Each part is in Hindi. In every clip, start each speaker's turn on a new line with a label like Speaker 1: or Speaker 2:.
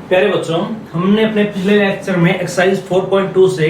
Speaker 1: प्यारे बच्चों, हमने अपने पिछले लेक्चर में एक्सरसाइज 4.2 से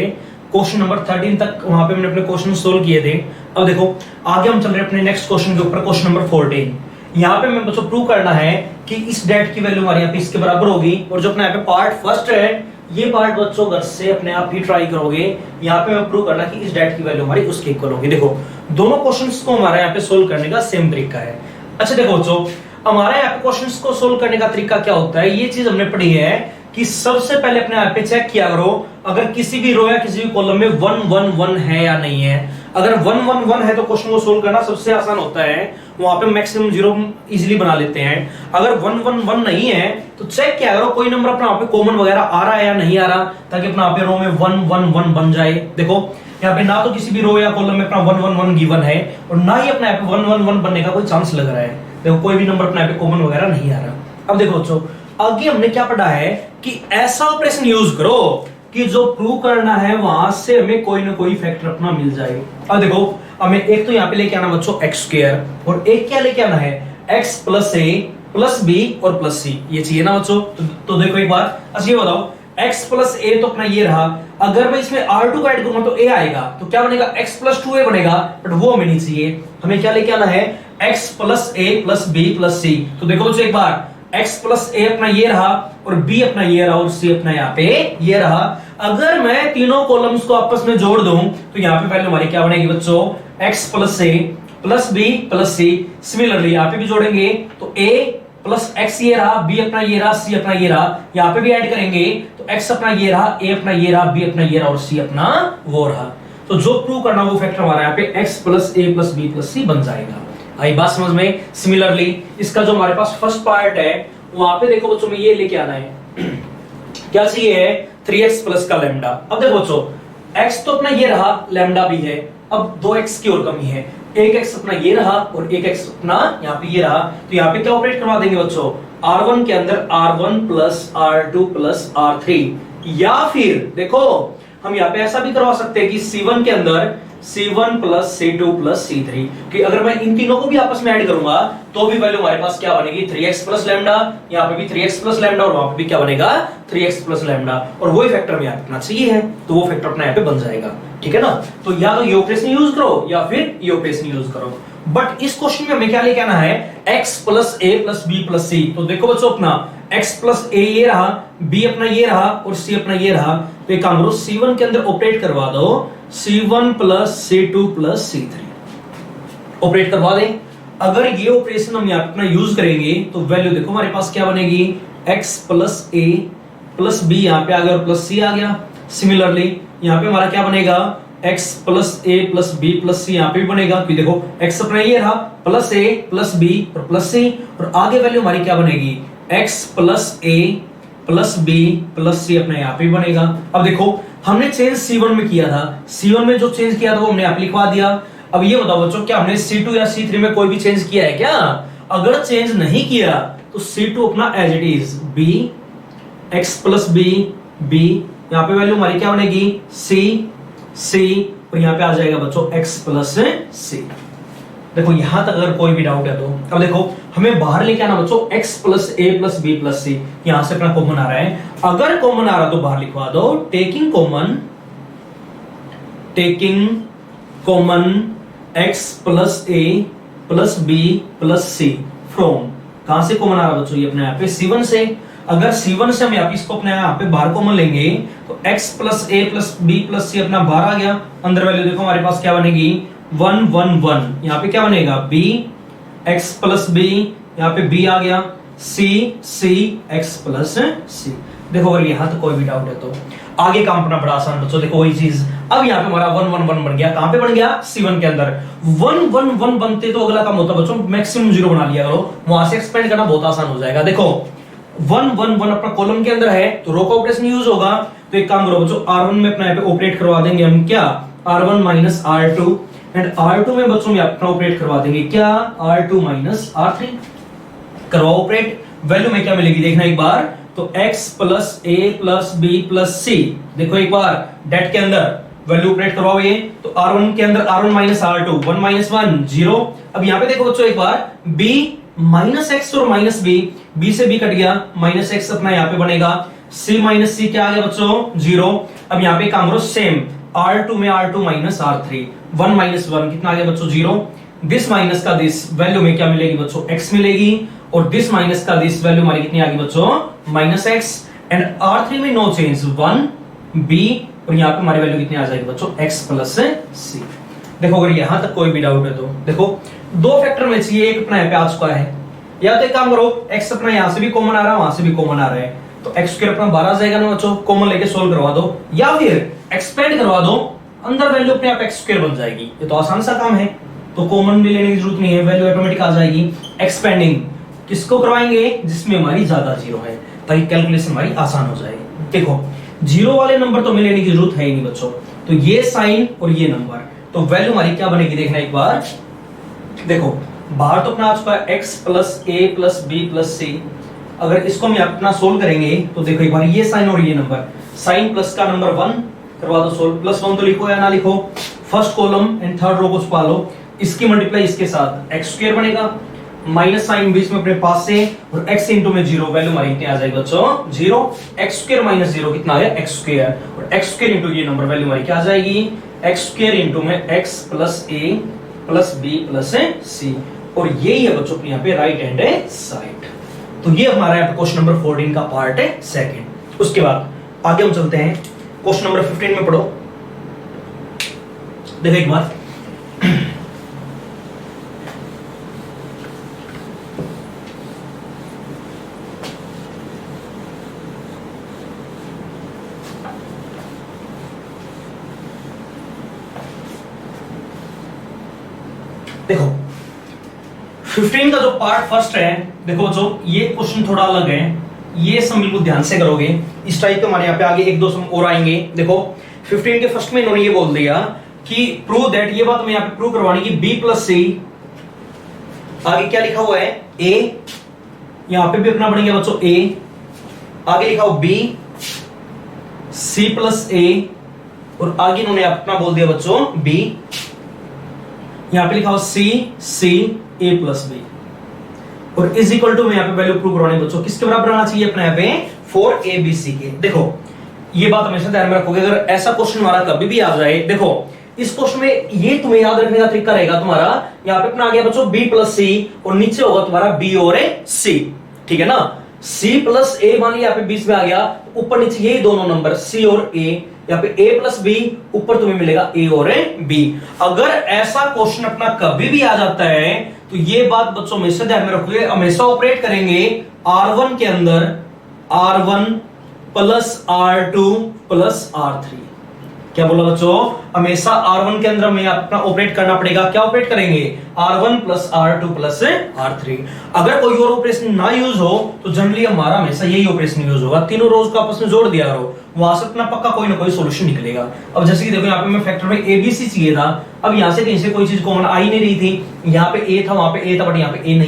Speaker 1: क्वेश्चन नंबर 13 तक वहां पे हमने अपने क्वेश्चन सोल्व किए थे। अब देखो आगे हम चल रहे हैं अपने नेक्स्ट क्वेश्चन के ऊपर, क्वेश्चन नंबर 14। यहाँ पे हमें बच्चों प्रूव करना है कि इस डेट की वैल्यू हमारे यहाँ पे इसके बराबर होगी। और जो अपने यहाँ पे पार्ट फर्स्ट है, ये पार्ट बच्चों घर से अपने आप ही ट्राई करोगे। यहाँ पे हमें प्रूव करना कि इस डेट की वैल्यू हमारी उसके इक्वल होगी। देखो दोनों क्वेश्चंस को हमारे यहाँ पे सोल्व करने का सेम तरीका है। अच्छा देखो बच्चों, हमारे यहाँ पे क्वेश्चंस को सोल्व करने का तरीका क्या होता है, ये चीज हमने पढ़ी है कि सबसे पहले अपने यहाँ पे चेक किया करो अगर किसी भी रो या किसी भी कॉलम में 1 1 1 है या नहीं है। अगर 1 1 1 है तो क्वेश्चन को सोल्व करना सबसे आसान होता है, वहां पे मैक्सिमम जीरो इजीली बना लेते हैं। अगर 1 1 1 नहीं है तो चेक किया करो कोई नंबर अपना यहाँ पे कॉमन वगैरह आ रहा है या नहीं आ रहा, ताकि अपना यहाँ पे रो में 1 1 1 बन जाए। देखो यहाँ पे ना तो किसी भी रो या कॉलम में अपना 1 1 1 गिवन है और ना ही अपना यहाँ पे 1 1 1 बनने का कोई चांस लग रहा है। देखो कोई भी नंबर अपना यहाँ पे कॉमन वगैरह नहीं आ रहा। अब देखो बच्चों, आगे हमने क्या पढ़ा है कि ऐसा ऑपरेशन यूज करो कि जो प्रूव करना है वहां से हमें कोई ना कोई फैक्टर अपना मिल जाए। अब देखो हमें एक तो यहाँ पे लेके आना बच्चों एक्स स्क्वायर, और एक क्या लेके आना है एक्स प्लस ए प्लस बी और प्लस सी, ये चाहिए ना बच्चों। तो देखो एक बार अच्छा ये बताओ, x प्लस ए तो अपना ये रहा, अगर मैं इसमें r2 का ऐड करूंगा तो a आएगा, तो क्या बनेगा x प्लस 2a बनेगा, बट वो हमें नहीं चाहिए। हमें क्या लेके आना है x plus a plus b plus c। तो देखो बच्चों एक बार x प्लस a अपना ये रहा और b अपना ये रहा और c अपना यहाँ पे ये रहा। अगर मैं तीनों कॉलम्स को आपस में जोड़ दूं तो यहाँ पे वैल्यू हमारी क्या बनेगी बच्चों, x plus a plus b plus c। Similarly यहाँ पे भी जोड़ेंगे तो a प्लस x ये रहा, b अपना ये रहा, c अपना ये रहा। यहाँ पे भी ऐड करेंगे तो x अपना ये रहा, a अपना ये रहा, b अपना ये रहा और c अपना वो रहा। तो जो प्रूव करना वो फैक्टर हमारा यहाँ पे x plus a plus b plus c बन जाएगा। आई बात समझ में। सिमिलरली इसका जो हमारे पास फर्स्ट पार्ट है वहां पे देखो बच्चों में ये लेके आना है क्या चाहिए है 3x प्लस का लैम्डा। अब देखो बच्चों x तो अपना ये रहा, लैम्डा भी है, अब 2x की और कमी है, एक x अपना ये रहा और एक x अपना यहाँ पे ये रहा। तो यहाँ पे क्या ऑपरेट करवा देंगे बच्चों, r1 के अंदर r1 plus r2 plus r3, या फिर देखो हम यहाँ पे ऐसा भी करवा सकते हैं कि c1 के अंदर c1 plus c2 plus c3, कि अगर मैं इन तीनों को भी आपस में ऐड करूंगा तो भी वैल्यू हमारे पास क्या बनेगी 3x प्लस लैम्डा, यहाँ पे भी 3x प्लस लैम्डा और वहां पे भी क्या बनेगा 3x प्लस लैम्डा, और वही फैक्टर में यहाँ रखना चाहिए है तो वो फैक्टर अपना यहाँ पे बन जाएगा। ठीक है ना। तो या तो ये ऑपरेशन यूज करो या फिर ये ऑपरेशन यूज करो। बट इस क्वेश्चन में हमें क्या लेके आना है x plus a plus b plus c। तो देखो बच्चों अपना x प्लस a ये रहा, b अपना ये रहा और c अपना ये रहा। तो एक काम करो c1 के अंदर ऑपरेट करवा दो c1 plus c2 plus c3 operate करवा दे। अगर ये ऑपरेशन हम यहाँ अपना यूज करेंगे तो वैल्यू देखो हमारे पास क्या बनेगी x plus a plus b यहाँ पे आ गया और प्लस c आ गया। सिमिलरली यहाँ पे हमारा क्या बनेगा x plus a plus b plus c यहाँ पे भी बनेगा, क्योंकि देखो x अपना ये रहा प्लस a प्लस b और प्लस c, और आगे वैल्यू हमारी क्या बनेगी x plus a plus b plus c अपना यहाँ पे बनेगा। अब देखो हमने चेंज c1 में किया था, c1 में जो चेंज किया था वो हमने यहाँ पे लिखवा दिया। अब ये बताओ बच्चों क्या हमने c2 या c3 में कोई भी चेंज किया है क्या? अगर चेंज नहीं किया तो c2 अपना as it is b x plus b b, यहाँ पे वैल्यू हमारी क्या बनेगी c c और यहाँ पे आ जाएगा बच्चों x प्लस c। देखो यहां तक अगर कोई भी डाउट है तो अब देखो हमें बाहर लेके आना बच्चों x plus a plus b plus c, यहां से अपना कॉमन आ रहा है। अगर कॉमन आ रहा तो बाहर लिखवा दो taking common x plus a plus b plus c from, कहां से कॉमन आ रहा बच्चों ये अपने यहाँ पे c1 से। अगर c1 से हम यहाँ पे इसको अपने यहाँ पे बाहर कॉमन लेंगे तो x plus a plus b plus c अपना बाहर आ गया। अंदर वैल्यू देखो हमारे पास क्या बनेगी 1 1 1, यहाँ पे क्या बनेगा b x प्लस b, यहाँ पे b आ गया c c x plus c। देखो अगर यहाँ तो कोई भी डाउट है तो आगे काम करना बड़ा आसान बच्चों। देखो वही चीज अब यहाँ पे हमारा 1 1 1 बन गया, कहां पे बन गया c1 के अंदर। 1 1 1 बनते तो अगला काम होता बच्चों मैक्सिमम जीरो बना लिया करो, वहां से एक्सपेंड करना बहुत आसान हो जाएगा। देखो 1 1 1 अपना कॉलम के अंदर है तो रो का ऑपरेशन यूज होगा। तो एक काम करो बच्चों r1 में अपना यहाँ पे ऑपरेट करवा देंगे हम क्या r1 minus r2, and r2 में बच्चों में अपना ऑपरेट करवा देंगे क्या r2 माइनस r3। करवाओ ऑपरेट, वैल्यू में क्या मिलेगी देखना एक बार, तो x plus a plus b plus c। देखो एक बार डेट के अंदर वैल्यू ऑपरेट करवाओ ये, तो r1 के अंदर r1 माइनस r2 1 माइनस 1 0। अब यहाँ पे देखो बच्चों एक बार b माइनस एक्स और माइनस बी से बी कट गया, माइनस एक्स अपना यहाँ पे बनेगा, सी माइनस सी क्या आ गया बच्चों 0। अब यहाँ पे काम करो सेम, R2 में R2 माइनस R3, 1 माइनस 1 कितना आ गया बच्चों 0। दिस माइनस का दिस वैल्यू में क्या मिलेगी बच्चों x मिलेगी, और दिस माइनस का दिस वैल्यू हमारी कितनी आ गई बच्चों माइनस x, एंड R3 में नो चेंज 1 b, और यहाँ पे हमारी वैल्यू कितनी आ जाएगी बच्चों x प्लस c। देखो अगर यहां तक कोई भी डाउट है तो देखो दो फैक्टर में से एक अपना यहाँ पे आ चुका है, या तो एक काम करो x अपना यहाँ से भी कॉमन आ रहा है, वहां से भी कॉमन आ रहा है, तो x स्क्वायर अपना 12 आ जाएगा ना बच्चों, कॉमन लेके सोल्व करवा दो, या फिर एक्सपेंड करवा दो, अंदर वैल्यू अपने आप x स्क्वायर बन जाएगी। ये तो आसान सा काम है, तो कॉमन भी लेने की जरूरत नहीं है, वैल्यू ऑटोमेटिक आ जाएगी। एक्सपेंडिंग किसको करवाएंगे, जिसमें हमारी ज्यादा जीरो है, ताकि कैलकुलेशन हमारी आसान हो जाएगी। देखो जीरो वाले नंबर तो हमें लेने की जरूरत है ही नहीं बच्चों, तो ये साइन और ये नंबर, तो वैल्यू हमारी क्या बनेगी देखना एक बार। देखो बाहर तो अपना आ चुका है x प्लस ए प्लस बी प्लस सी, अगर इसको हम अपना सोल्व करेंगे तो देखो एक बार ये साइन और ये नंबर, साइन प्लस का नंबर 1 करवा दो सोल्व, प्लस 1 तो लिखो या ना लिखो, first column and third row को छुपा लो, इसकी मल्टीप्लाई इसके साथ x स्क्वायर बनेगा, माइनस साइन बीच में अपने पास से, और x इंटू में 0, वैल्यू हमारी कितनी आ जाएगी बच्चों 0, x स्क्वायर माइनस 0 कितना आ गया x स्क्वायर, और x स्क्वायर इंटू ये नंबर वैल्यू हमारी क्या आ जाएगी x स्क्वायर इंटू में x plus a plus b plus c, और यही है बच्चों यहाँ पे राइट हैंड साइड। तो ये हमारा यहाँ पे क्वेश्चन नंबर 14 का पार्ट है सेकंड। उसके बाद आगे हम चलते हैं क्वेश्चन नंबर 15 में, पढ़ो देखो एक बार। देखो 15 का जो पार्ट फर्स्ट है, देखो बच्चों ये क्वेश्चन थोड़ा अलग है, ये सम बिल्कुल ध्यान से करोगे, इस टाइप के हमारे यहाँ पे आगे एक दो सम और आएंगे। देखो 15 के फर्स्ट में इन्होंने ये बोल दिया कि प्रूव दैट, ये बात मैं यहाँ पे प्रूव करवानी कि b प्लस सी, आगे क्या लिखा हुआ है a, यहाँ पे भी अपना बढ़ेगा बच्चों a, आगे लिखा हुआ b c प्लस a, और आगे इन्होंने अपना बोल दिया बच्चों b, यहाँ पे लिखा हुआ c a प्लस b, और इज इक्वल टू में यहाँ पे वैल्यू प्रूव करवानी बच्चों किसके बराबर आना चाहिए अपने यहाँ पे 4abc के। देखो ये बात हमेशा ध्यान में रखोगे, अगर ऐसा क्वेश्चन हमारा कभी भी आ जाए, देखो इस क्वेश्चन में ये तुम्हें याद रखने का तरीका रहेगा तुम्हारा, यहाँ पे अपना आ गया बच्चों b प्लस c, और नीचे होगा तुम्हारा b और c, ठीक है ना, c प्लस a मान लिया यहाँ पे बीच में आ गया, ऊपर नीचे यही दोनों नंबर c और a, यहाँ पे a प्लस b, ऊपर तुम्हें मिलेगा a और b। अगर ऐसा क्वेश्चन अपना कभी भी आ जाता है तो ये बात बच्चों हमेशा ध्यान में रखोगे, हमेशा ऑपरेट करेंगे R1 के अंदर R1 plus R2 plus R3। क्या बोला बच्चों, हमेशा R1 के अंदर हमें अपना ऑपरेट करना पड़ेगा, क्या ऑपरेट करेंगे R1 plus R2 plus R3। अगर कोई और ऑपरेशन ना यूज हो तो जनरली हमारा हमेशा यही ऑपरेशन यूज होगा, तीनों रोज को आपस में जोड़ दिया करो, वहां से अपना पक्का कोई ना कोई सॉल्यूशन निकलेगा। अब जैसे कि देखो यहाँ पे मैं फैक्टर में ABC चाहिए था, अब यहाँ से कहीं से कोई चीज कॉमन आ ही नहीं रही थी, यहाँ पे A था वहां पे A था, बट यहाँ पे A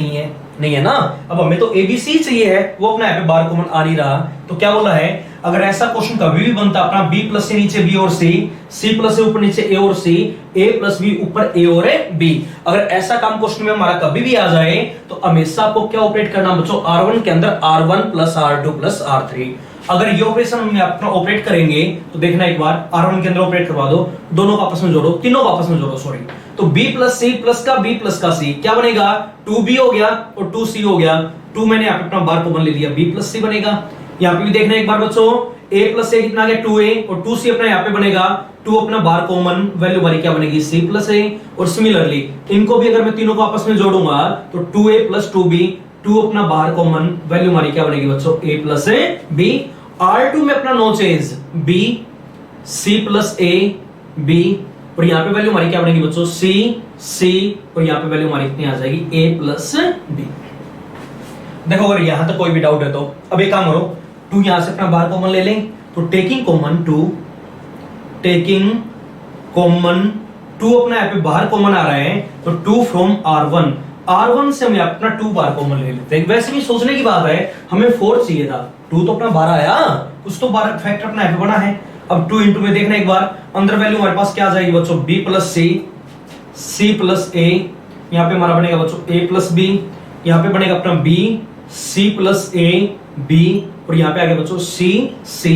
Speaker 1: नहीं है ना, अब हमें तो ABC चाहिए है, वो अपना यहाँ पे बार कॉमन आ नहीं रहा, तो क्या बोला है, अगर ऐसा क्वेश्चन कभी भी बनता अपना b प्लस से नीचे b और c प्लस से ऊपर नीचे a और c, a प्लस b ऊपर a और b, अगर ऐसा काम क्वेश्चन में हमारा कभी भी आ जाए तो हमेशा आपको क्या ऑपरेट करना बच्चों, R1 के अंदर R1 plus R2 plus R3। अगर ये ऑपरेशन हम अपना ऑपरेट करेंगे तो देखना एक बार, R1 के अंदर ऑपरेट करवा दो, दोनों को आपस में जोड़ो, तीनों को आपस में जोड़ो, सॉरी, तो b प्लस c प्लस का b प्लस का c क्या बनेगा 2b हो गया और 2c हो गया, 2 मैंने यहाँ पे अपना बार कॉमन ले लिया, b प्लस c बनेगा। यहाँ पे भी देखना एक बार बच्चों, a प्लस a कितना आ गया 2a, और 2c अपना यहाँ पे बनेगा 2 अपना बार कॉमन, वैल्यू हमारी क्या बनेगी c प्लस a, और सिमिलरली इनको भी अगर मैं तीनों को आपस में जोड़ूंगा तो 2a प्लस 2b, 2 अपना बाहर कॉमन, वैल्यू हमारी क्या बनेगी बच्चों a प्लस b। R2 में अपना no change b, c plus a b, और यहाँ पे वैल्यू हमारी क्या बनेगी बच्चों c, और यहाँ पे वैल्यू हमारी कितनी आ जाएगी a प्लस b। देखो अगर यहां तक कोई भी डाउट है तो अब एक काम करो, 2 यहां से अपना बाहर कॉमन ले लें, तो टेकिंग कॉमन 2 अपना यहाँ पे बाहर कॉमन आ रहा है, तो 2 फ्रॉम R1 से हमें अपना 2 बार कॉमन ले लेते हैं। वैसे भी सोचने की बात है, हमें 4 चाहिए था, 2 तो अपना बाहर आया, कुछ तो बाहर फैक्टर अपना यहाँ पे बना है। अब 2 इंटू में देखना एक बार, अंदर वैल्यू हमारे पास क्या आ जाएगी बच्चों b plus c plus a, यहाँ पे हमारा बनेगा बच्चों a प्लस b, यहाँ पे बनेगा अपना B C plus A B, और यहाँ पे आगे बच्चों सी सी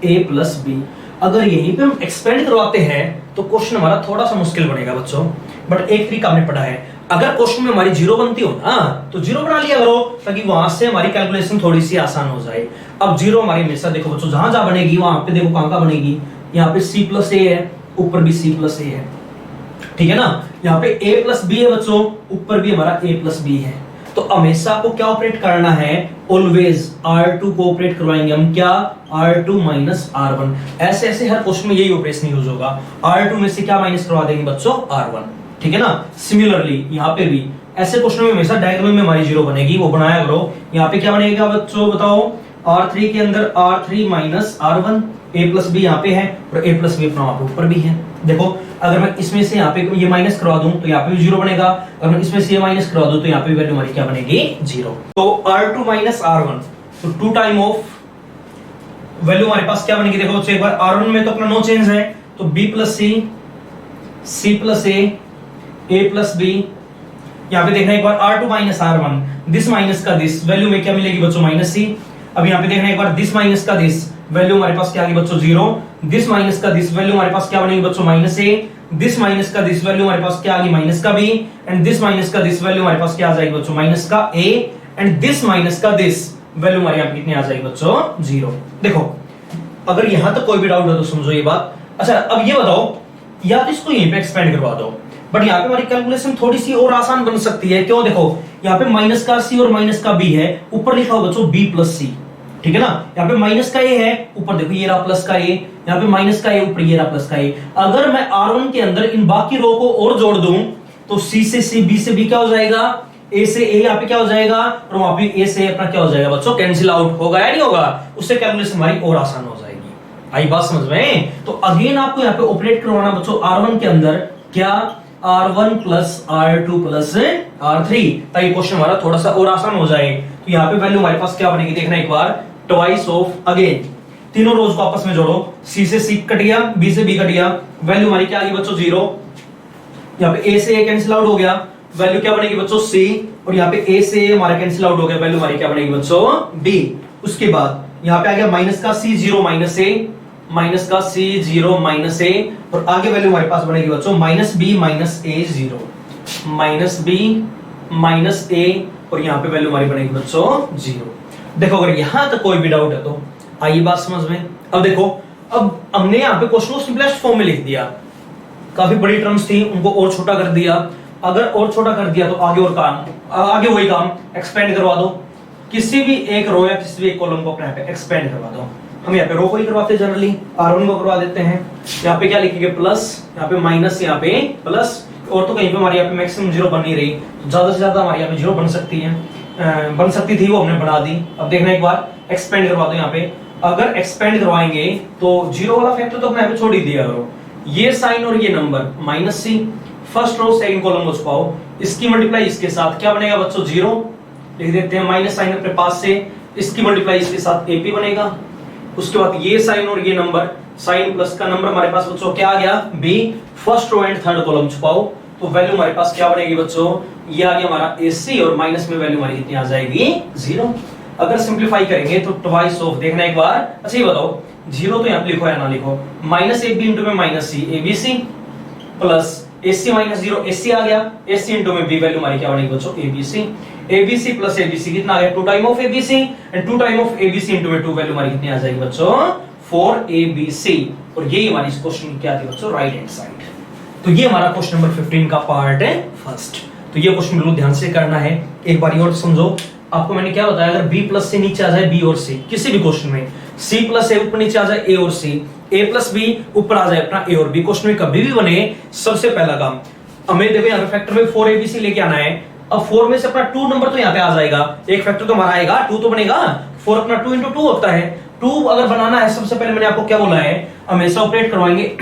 Speaker 1: ए प्लस बी। अगर यहीं पे हम एक्सपेंड करवाते हैं तो क्वेश्चन हमारा थोड़ा सा मुश्किल बनेगा बच्चों, बट एक तरीका हमने पढ़ा है, अगर क्वेश्चन में हमारी जीरो बनती हो ना तो जीरो बना लिया करो, ताकि वहां से हमारी कैलकुलेशन थोड़ी सी आसान हो जाए। अब जीरो हमारी हमेशा देखो बच्चों जहां जहां बनेगी वहां पे देखो कहां कहां बनेगी, यहाँ पे सी प्लस ए है, ऊपर भी सी प्लस ए है, ठीक है ना। यहाँ पे ए प्लस बी है बच्चों, ऊपर भी हमारा ए प्लस बी है। तो हमेशा आपको क्या ऑपरेट करना है, ऑलवेज R2 को ऑपरेट करवाएंगे हम, क्या R2 माइनस R1। ऐसे ऐसे हर क्वेश्चन में यही ऑपरेशन यूज होगा, R2 में से क्या माइनस करवा देंगे बच्चों, R1, ठीक है ना। सिमिलरली यहाँ पे भी ऐसे क्वेश्चन में हमेशा डायग्राम में हमारी जीरो बनेगी, वो बनाया करो। यहाँ पे क्या बनेगा बच्चों बताओ, R3 के अंदर R3 minus R1, A plus B यहाँ पे है और A प्लस बी अपना वहां पे ऊपर भी है। देखो अगर मैं इसमें से यहाँ पे ये माइनस करवा दूं तो यहाँ पे भी जीरो बनेगा, अगर मैं इसमें से ये माइनस करवा दूं तो यहाँ पे वैल्यू हमारी क्या बनेगी, जीरो। तो R2 माइनस R1, तो 2 टाइम ऑफ वैल्यू हमारे पास क्या बनेगी, देखो एक बार R1 में तो अपना नो चेंज है, तो B प्लस सी प्लस ए प्लस बी। यहाँ पे देखना एक बार R2 minus R1, this minus का दिस, वैल्यू में क्या मिलेगी बच्चों, माइनस सी। अब यहाँ पे देखना एक बार दिस माइनस का दिस, वैल्यू हमारे पास क्या आ गई बच्चों, जीरो। दिस माइनस का दिस, वैल्यू हमारे पास क्या बनेगी बच्चों, माइनस ए। दिस माइनस का दिस, वैल्यू हमारे पास क्या आ गई, माइनस का बी। एंड दिस माइनस का दिस, वैल्यू हमारे पास क्या आ जाएगी बच्चों, माइनस का ए। एंड दिस माइनस का दिस, वैल्यू हमारे यहाँ कितनी आ जाएगी बच्चों, जीरो। देखो अगर यहां तक कोई भी डाउट हो तो समझो ये बात। अच्छा अब ये बताओ, या तो इसको यहीं पे एक्सपेंड करवा दो, बट यहाँ पे हमारी कैलकुलेशन थोड़ी सी और आसान बन सकती है। क्यों, देखो यहाँ पे माइनस का सी और माइनस का बी है, ऊपर लिखा हो बच्चों बी प्लस सी, ठीक है ना। यहाँ पे माइनस का ए है, ऊपर देखो ये रहा प्लस का ए, यहाँ पे माइनस का ए, ऊपर ये रहा प्लस का ए। अगर मैं R1 के अंदर इन बाकी रो को और जोड़ दूं तो सी से सी, बी से बी क्या हो जाएगा, ए से ए यहाँ पे क्या हो जाएगा, और वहां पे ए से अपना क्या हो जाएगा बच्चों, कैंसिल आउट होगा या नहीं होगा, उससे कैलकुलेशन हमारी और आसान हो जाएगी। आई बात समझ में। तो अगेन आपको यहाँ पे ऑपरेट करवाना बच्चों R1 के अंदर क्या, R1 plus R2 plus R3, ताकि क्वेश्चन हमारा थोड़ा सा और आसान हो जाए। तो यहाँ पे वैल्यू हमारे पास क्या बनेगी, देखना एक बार, ट्वाइस ऑफ अगेन तीनों रोज को आपस में जोड़ो, सी से सी कट गया, बी से बी कट गया, वैल्यू हमारी क्या आ गई बच्चों, जीरो। यहाँ पे ए से ए कैंसिल आउट हो गया, वैल्यू क्या बनेगी बच्चों, सी। और यहाँ पे ए से ए हमारा कैंसिल आउट हो गया, वैल्यू हमारी क्या बनेगी बच्चों, बी। उसके बाद यहाँ पे आ गया माइनस का सी, जीरो माइनस ए, माइनस का सी, जीरो माइनस ए, और आगे वैल्यू हमारे पास बनेगी बच्चों माइनस बी माइनस ए, जीरो, माइनस बी माइनस ए, और यहाँ पे वैल्यू हमारी बनेगी बच्चों जीरो। देखो अगर यहां तक कोई भी डाउट है तो आइए बात समझ में। अब देखो, अब हमने यहाँ पे क्वेश्चन को सिंपलेस्ट फॉर्म में लिख दिया, काफी बड़ी टर्म्स थी उनको और छोटा कर दिया। अगर और छोटा कर दिया तो आगे और काम, आगे वही काम, एक्सपेंड करवा दो, किसी भी एक रो या किसी भी एक कॉलम को अपने यहाँ पे एक्सपेंड करवा दो। हम यहाँ पे रो को ही करवाते हैं जनरली, R1 को करवा देते हैं। यहाँ पे क्या लिखेंगे, प्लस, यहाँ पे माइनस, यहाँ पे प्लस, और तो कहीं पे हमारे यहाँ पे मैक्सिमम जीरो बन नहीं रही, तो ज्यादा से ज्यादा हमारे यहाँ पे जीरो बन सकती है, बन सकती थी, वो हमने बना दी। अब देखना एक बार, एक्सपेंड करवा दो। यहाँ पे अगर एक्सपेंड करवाएंगे तो जीरो वाला फैक्टर तो अपने यहाँ पे छोड़ ही दिया करो, ये साइन और ये नंबर माइनस सी, फर्स्ट रो सेकंड कॉलम को छुपाओ, इसकी मल्टीप्लाई इसके साथ क्या बनेगा बच्चों, जीरो लिख देते हैं, माइनस साइन अपने पास से, इसकी मल्टीप्लाई इसके साथ एपी बनेगा। उसके बाद ये साइन और ये नंबर, साइन प्लस का नंबर हमारे पास बच्चों क्या आ गया, B, first row and third column छुपाओ, तो वैल्यू हमारे पास क्या बनेगी बच्चों, ये आ गया हमारा एसी, और माइनस में वैल्यू हमारी कितनी आ जाएगी, जीरो। अगर सिंपलीफाई करेंगे तो ट्वाइस ऑफ, देखना एक बार। अच्छा ये बताओ, जीरो तो यहाँ पे लिखो या ना लिखो, माइनस ए बी इंटू में minus C, A B C, plus AC minus zero, AC आ गया, AC इंटू में B, वैल्यू हमारी क्या बनेगी बच्चों, ABC, ABC प्लस ABC कितना आ गया, 2 time of ABC, and 2 time of ABC into में 2, वैल्यू हमारी कितनी आ जाएगी बच्चों, 4ABC। और यही हमारी इस क्वेश्चन की क्या थी बच्चों, राइट हैंड साइड। तो ये हमारा क्वेश्चन नंबर 15 का पार्ट है फर्स्ट। तो ये क्वेश्चन बिल्कुल ध्यान से करना है, एक बार और समझो। आपको मैंने क्या बताया, अगर B प्लस से नीचे आ जाए B और C, किसी भी क्वेश्चन में C प्लस ए ऊपर नीचे आ जाए A और C, A प्लस B ऊपर आ जाए अपना A और B, क्वेश्चन में कभी भी बने, सबसे पहला काम हमें देखो यहाँ पे फैक्टर में 4ABC लेके आना है। अब 4 में से अपना 2 नंबर तो यहाँ पे आ जाएगा, एक फैक्टर तो हमारा आएगा, 2 तो बनेगा, 4 अपना 2 into 2 होता है। 2 अगर बनाना है, सबसे पहले मैंने आपको क्या बोला है, हमेशा ऑपरेट करवाएंगे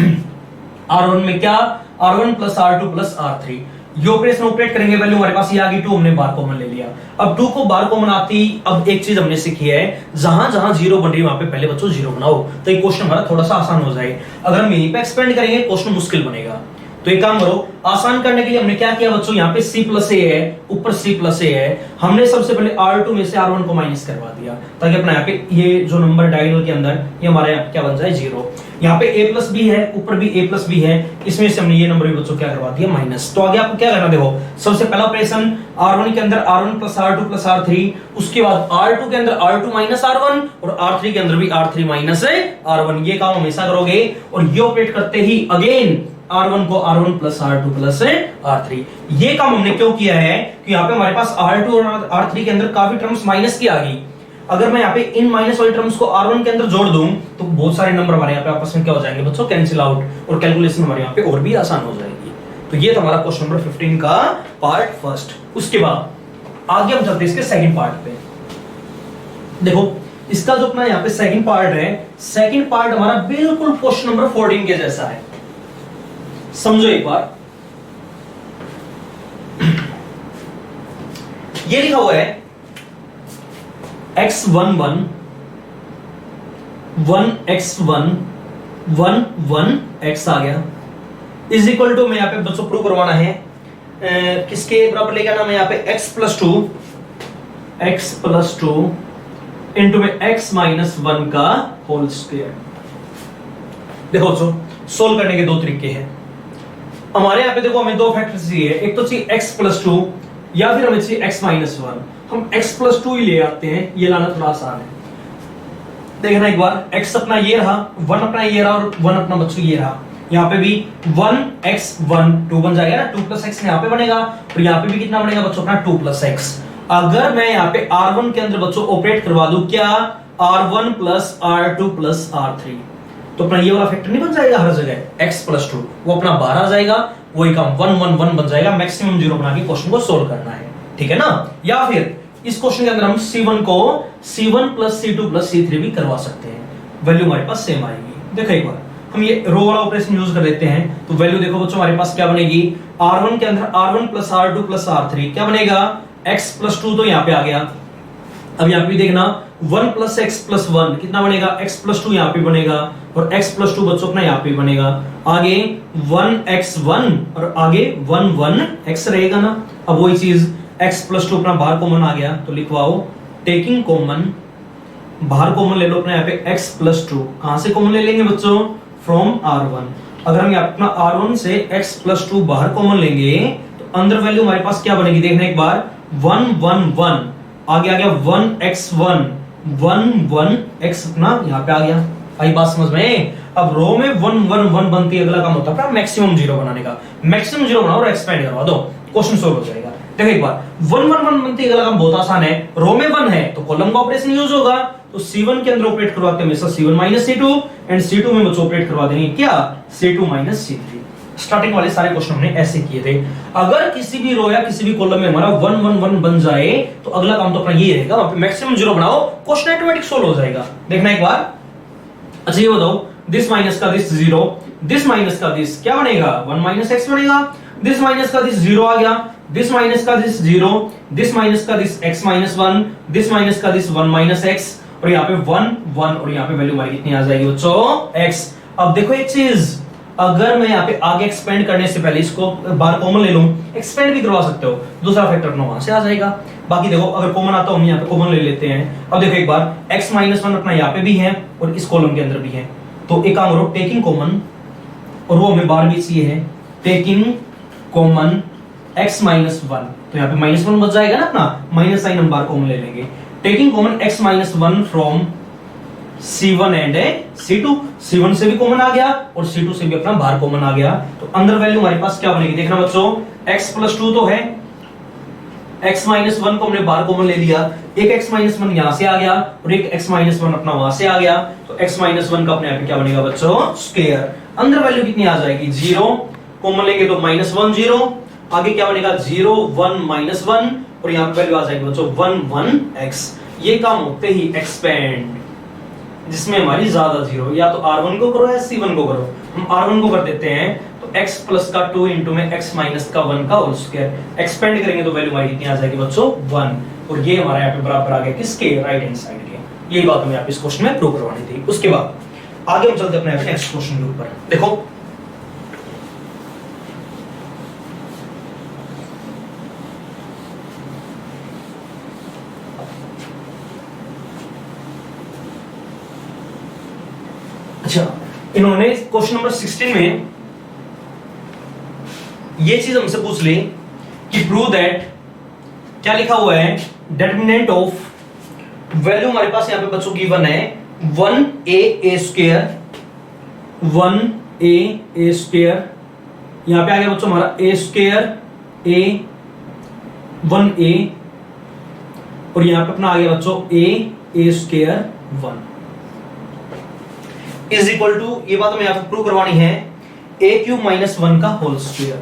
Speaker 1: R1 में क्या, R1 plus R2 plus R3, ये ऑपरेशन ऑपरेट करेंगे, वैल्यू हमारे पास ये आ गई 2, हमने बार कॉमन ले लिया। अब 2 को बार कॉमन आती, अब एक चीज हमने सीखी है, जहां जहां जीरो बन रही है वहां पे पहले बच्चों जीरो बनाओ, तो ये क्वेश्चन हमारा थोड़ा सा आसान हो जाए। अगर हम यहीं पे एक्सपेंड करेंगे क्वेश्चन मुश्किल बनेगा। तो एक काम करो, आसान करने के लिए हमने क्या किया बच्चों, यहाँ पे c प्लस ए है, ऊपर c प्लस ए है, हमने सबसे पहले R2 में से R1 को माइनस करवा दिया ताकि अपना यहाँ पे ये जो नंबर डायगोनल के अंदर ये हमारे यहाँ पे क्या बन जाए 0। यहाँ पे a प्लस बी है, ऊपर भी a प्लस बी है, इसमें से हमने ये नंबर भी बच्चों क्या करवा दिया माइनस। तो आगे आपको क्या करना, देखो सबसे पहला ऑपरेशन R1 के अंदर R1 plus R2 plus R3, उसके बाद R2 के अंदर R2 माइनस R1 और R3 के अंदर भी R3 माइनस R1। ये काम हमेशा करोगे और ये ऑपरेट करते ही अगेन R1 को R1 plus R2 plus R3। ये काम हमने क्यों किया है कि यहाँ पे हमारे पास R2 और R3 के अंदर काफी टर्म्स माइनस की आ गई। अगर मैं यहाँ पे इन माइनस वाली टर्म्स को R1 के अंदर जोड़ दूं तो बहुत सारे नंबर हमारे यहाँ पे आपस में क्या हो जाएंगे बच्चों, कैंसिल आउट, और कैलकुलेशन हमारे यहाँ पे और भी आसान हो जाएगी। तो ये हमारा क्वेश्चन नंबर 15 का पार्ट फर्स्ट। उसके बाद आगे हम चलते हैं इसके सेकंड पार्ट पे। देखो इसका जो अपना यहाँ पे सेकंड पार्ट है, सेकंड पार्ट हमारा बिल्कुल क्वेश्चन नंबर 14 के जैसा है। समझो एक बार, ये लिखा हुआ है x11 1x1 1 1 x आ गया इज इक्वल टू, मैं यहां पे बच्चों प्रूव करवाना है किसके बराबर लेके आना, मैं यहां पे x प्लस टू इंटू में x माइनस 1 का होल स्क्वायर। देखो बच्चों सोल्व करने के दो तरीके हैं हमारे यहाँ पे। देखो हमें दो फैक्टर्स चाहिए, एक तो चाहिए x प्लस 2 या फिर हमें चाहिए x माइनस 1। हम x प्लस 2 ही ले आते हैं, ये लाना थोड़ा आसान है। देखना एक बार, x अपना ये रहा, 1 अपना ये रहा और 1 अपना बच्चों ये रहा। यहाँ पे भी 1x1 2 बन जाएगा ना, 2 प्लस x यहाँ पे बनेगा, और यहाँ पे भी कितना बनेगा बच्चों अपना 2 प्लस x। अगर मैं यहाँ पे R1 के अंदर बच्चों ऑपरेट करवा दूं क्या, R1 plus R2 plus R3, तो अपना ये वाला फैक्टर नहीं बन जाएगा हर जगह x प्लस 2, वो अपना बाहर आ जाएगा, वही काम 1 1 1 बन जाएगा। मैक्सिमम 0 बना के क्वेश्चन को सोल्व करना है, ठीक है ना। या फिर इस क्वेश्चन के अंदर हम C1 को C1 plus C2 plus C3 भी करवा सकते हैं, वैल्यू हमारे पास सेम आएगी। देखो एक बार हम ये रो वाला ऑपरेशन यूज कर लेते हैं, तो वैल्यू देखो बच्चों हमारे पास क्या बनेगी, R1 के अंदर R1 plus R2 plus R3 क्या बनेगा, x प्लस 2 तो यहाँ पे आ गया। अब यहाँ पे देखना 1 प्लस x प्लस 1 कितना बनेगा, x प्लस 2 यहाँ पे बनेगा, और x प्लस 2 बच्चों अपना यहाँ पे बनेगा। आगे 1x1 और आगे 1 1x रहेगा ना। अब वही चीज x प्लस 2 अपना बाहर कॉमन आ गया, तो लिखवाओ टेकिंग कॉमन, बाहर कॉमन ले लो अपना यहाँ पे x प्लस 2, कहां से कॉमन ले लेंगे बच्चों, फ्रॉम R1। अगर हम अपना R1 से x प्लस 2 बाहर कॉमन लेंगे तो अंदर वैल्यू हमारे पास क्या बनेगी, देखना एक बार 1 1 1, आगे आ गया 1x1 1 1x अपना यहाँ पे आ गया। आई बात समझ में। अब रो में 1 1 1 बनती है, अगला काम होता है मैक्सिमम 0 बनाने का। मैक्सिमम 0 बनाओ और एक्सपेंड करवा दो, क्वेश्चन सोल्व हो जाएगा। देखो एक बार 1 1 1 बनती है, अगला काम बहुत आसान है। रो में 1 है तो कॉलम का ऑपरेशन यूज होगा, तो C1 के अंदर ऑपरेट करवाते हैं हमेशा C1 minus C2, and C2 में बच्चों ऑपरेट करवा देंगे क्या, C2 माइनस C3। स्टार्टिंग वाले सारे क्वेश्चन हमने ऐसे किए थे। अगर किसी भी रो या किसी भी कॉलम में हमारा 1 1 1 बन जाए तो अगला काम तो अपना ये रहेगा, वहां पे मैक्सिमम 0 बनाओ, क्वेश्चन ऑटोमेटिक सोल्व हो जाएगा। देखना एक बार। अच्छा ये बताओ, दिस माइनस का दिस 0, दिस माइनस का दिस क्या बनेगा, 1 माइनस x बनेगा। दिस माइनस का दिस 0 आ गया, दिस माइनस का दिस 0, दिस माइनस का this x minus 1, this minus का दिस 1 माइनस x, और यहाँ पे 1 1, और यहाँ पे वैल्यू हमारी कितनी आ जाएगी बच्चों, x। अब देखो एक चीज, अगर मैं यहाँ पे आगे एक्सपेंड करने से पहले इसको बार कॉमन ले लूं, एक्सपेंड भी करवा सकते हो, दूसरा फैक्टर अपना वहां से आ जाएगा। बाकी देखो अगर कॉमन आता हो हम यहाँ पे कॉमन ले लेते हैं। अब देखो एक बार x माइनस 1 अपना यहाँ पे भी है और इस कॉलम के अंदर भी है, तो एक काम करो टेकिंग कॉमन, और वो हमें बार भी चाहिए है, टेकिंग कॉमन x माइनस 1, तो यहाँ पे माइनस 1 बच जाएगा ना अपना, माइनस साइन हम बार कॉमन ले लेंगे। Taking common x minus 1 from C1 and C2, C1 से भी कॉमन आ गया और C2 से भी अपना बाहर कॉमन आ गया, तो अंदर वैल्यू हमारे पास क्या बनेगी, देखना बच्चों, x प्लस 2 तो है, x माइनस 1 को हमने बाहर कॉमन ले लिया, एक x माइनस 1 यहां से आ गया और एक x माइनस 1 अपना वहां से आ गया, तो x माइनस 1 का अपने यहाँ पे क्या बनेगा बच्चों, स्क्वायर। अंदर वैल्यू कितनी आ जाएगी, 0, कॉमन लेंगे तो माइनस 1 0, आगे क्या बनेगा 0 1 माइनस 1, और यहाँ पे वैल्यू आ जाएगी बच्चों 1 1x। ये काम होते ही एक्सपेंड, जिसमें हमारी ज्यादा 0, या तो R1 को करो या C1 को करो। हम R1 को कर देते हैं, तो x प्लस का 2 इंटू में x माइनस का 1 का होल स्क्वायर, एक्सपेंड करेंगे तो वैल्यू हमारी कितनी आ जाएगी बच्चों, 1, और ये हमारा यहाँ पे बराबर आ गया किसके, राइट हैंड साइड के। यही बात हमें यहाँ पे इस क्वेश्चन में प्रूव करवानी थी। उसके बाद आगे हम चलते अपने नेक्स्ट क्वेश्चन के ऊपर। देखो अच्छा, इन्होंने क्वेश्चन नंबर 16 में ये चीज हमसे पूछ ली कि प्रूव दैट, क्या लिखा हुआ है, डिटरमिनेंट ऑफ वैल्यू हमारे पास यहां पे बच्चों गिवन है 1a स्क्वायर, 1a स्क्वायर, यहां पे आ गया बच्चों हमारा a स्क्वायर a 1a, और यहां पे अपना आ गया बच्चों a square 1 is equal to, ये बात हमें यहां पे प्रूव करवानी है, a क्यूब माइनस 1 का whole square,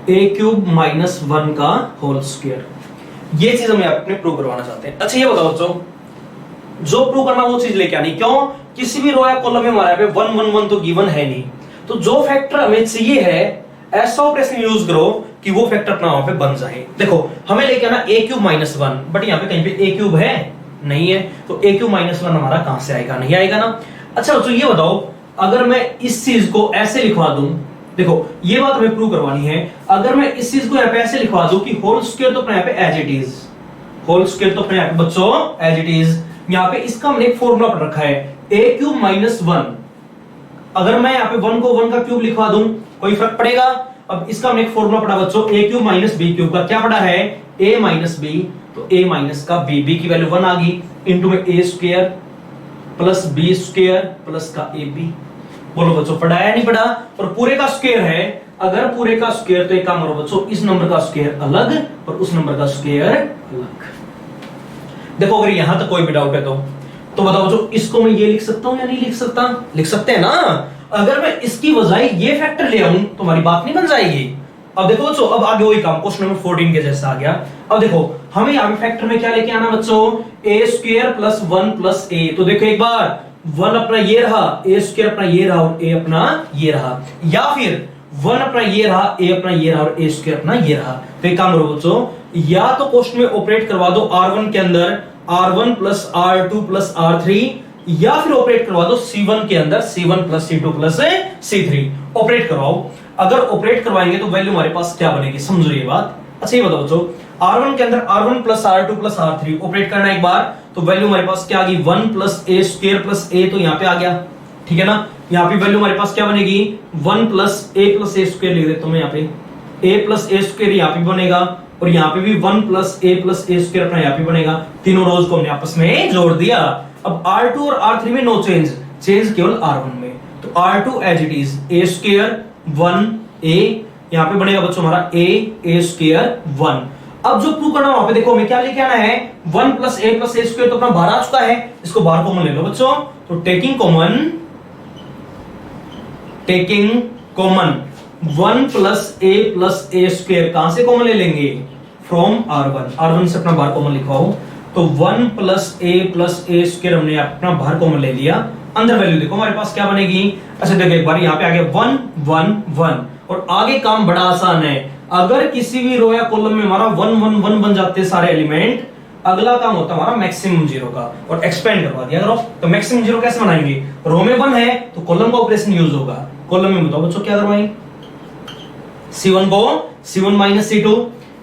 Speaker 1: a cube minus 1 का होल स्क्वायर, ये चीज हम अपने प्रूव करवाना चाहते हैं। अच्छा ये बताओ बच्चों, जो प्रूव करना वो चीज लेके आनी, क्यों, किसी भी रो या कॉलम में हमारे पे 1 1 1 तो गिवन है नहीं, तो जो फैक्टर हमें चाहिए है ऐसा ऑपरेशन यूज करो कि वो फैक्टर अपना वहां पे बन जाए। देखो हमें लेके आना a क्यूब माइनस 1, बट यहाँ पे कहीं पे a क्यूब है नहीं है, तो a क्यूब माइनस 1 हमारा कहां से आएगा, नहीं आएगा ना। अच्छा बच्चों ये बताओ, अगर मैं इस चीज को ऐसे लिखवा दूं, देखो ये बात हमें प्रूव करवानी है, अगर मैं इस चीज को यहाँ पे ऐसे लिखवा दूं कि होल स्क्वायर तो अपने यहाँ पे as it is, whole square तो अपने यहाँ पे बच्चों एज इट इज, यहाँ पे इसका हमने एक फॉर्मूला पढ़ रखा है a क्यूब माइनस 1, अगर मैं यहाँ पे 1 को 1 का क्यूब लिखवा दूं कोई फर्क पड़ेगा। अब इसका हमने एक फॉर्मूला पढ़ा बच्चों a cube minus b cube का, क्या पढ़ा है a माइनस b, तो a माइनस का b की वैल्यू 1 आ गई, इंटू में a square plus b square plus का ab। बोलो बच्चों पढ़ा है नहीं पढ़ा, और पूरे का स्क्वायर है, अगर पूरे का स्क्वायर तो एक काम करो बच्चों, इस नंबर का स्क्वायर अलग और उस नंबर का स्क्वायर अलग। देखो अगर यहां तक कोई भी डाउट है तो बताओ बच्चों, इसको मैं ये लिख सकता हूं या नहीं लिख सकता, लिख सकते हैं ना। अगर मैं इसकी बजाय ये फैक्टर ले आऊं तो हमारी बात नहीं बन जाएगी। अब देखो बच्चों, अब आगे वही काम क्वेश्चन नंबर 14 के जैसा आ गया। अब देखो हमें यहाँ पे फैक्टर में क्या लेके आना बच्चों, a square plus 1 plus a, तो देखो एक बार 1 अपना ये रहा, a स्क्वायर अपना ये रहा और a अपना ये रहा, या फिर 1 अपना ये रहा, a अपना ये रहा और a स्क्वायर अपना ये रहा। तो एक काम करो बच्चों, या तो क्वेश्चन में ऑपरेट करवा दो r1 के अंदर r1 plus r2 plus r3, या फिर ऑपरेट करवा दो c1 के अंदर c1 plus c2 plus c3, operate करवाओ। अगर ऑपरेट करवाएंगे तो वैल्यू हमारे पास क्या बनेगी, समझो ये बात। अच्छा ये बताओ बच्चों, r1 के अंदर r1 plus r2 plus r3 operate करना एक बार, तो वैल्यू हमारे पास क्या आ गई 1 plus a square plus a, तो यहाँ पे आ गया, ठीक है ना। यहाँ पे वैल्यू हमारे पास क्या बनेगी 1 प्लस a स्क्वायर लिख देता हूं मैं, यहाँ पे a प्लस a स्क्वायर यहाँ पे बनेगा, और यहाँ पे भी 1 प्लस a स्क्वायर अपना यहाँ पे बनेगा। तीनों रोज को हमने आपस में जोड़ दिया। अब r2 और r3 में नो चेंज, चेंज केवल r1 में, तो r2 as it is a square 1a, यहाँ पे बनेगा बच्चों हमारा a स्क्वायर 1। अब जो प्रूव करना वहां पे देखो हमें क्या लेके आना है, 1 प्लस a स्क्वायर तो अपना बाहर आ चुका है, इसको बाहर कॉमन ले लो बच्चों। तो taking common 1 plus a square कहां से कॉमन ले लेंगे, फ्रॉम r1 से अपना बाहर कॉमन लिखवाओ। तो 1 प्लस a स्क्वायर हमने अपना बाहर कॉमन ले लिया। अंदर वैल्यू देखो हमारे पास क्या बनेगी, अच्छा देखो एक बार यहाँ पे आ गया 1 1 1, और आगे काम बड़ा आसान है, अगर किसी भी रो या कॉलम में हमारा 1 1 1 बन जाते सारे एलिमेंट, अगला काम होता है हमारा मैक्सिमम जीरो का, और एक्सपेंड करवा दिया करो। तो मैक्सिमम जीरो कैसे बनाएंगे, रो में 1 है तो कॉलम का ऑपरेशन यूज होगा, कॉलम में बताओ बच्चों क्या करवाएंगे, C1 को C1 minus C2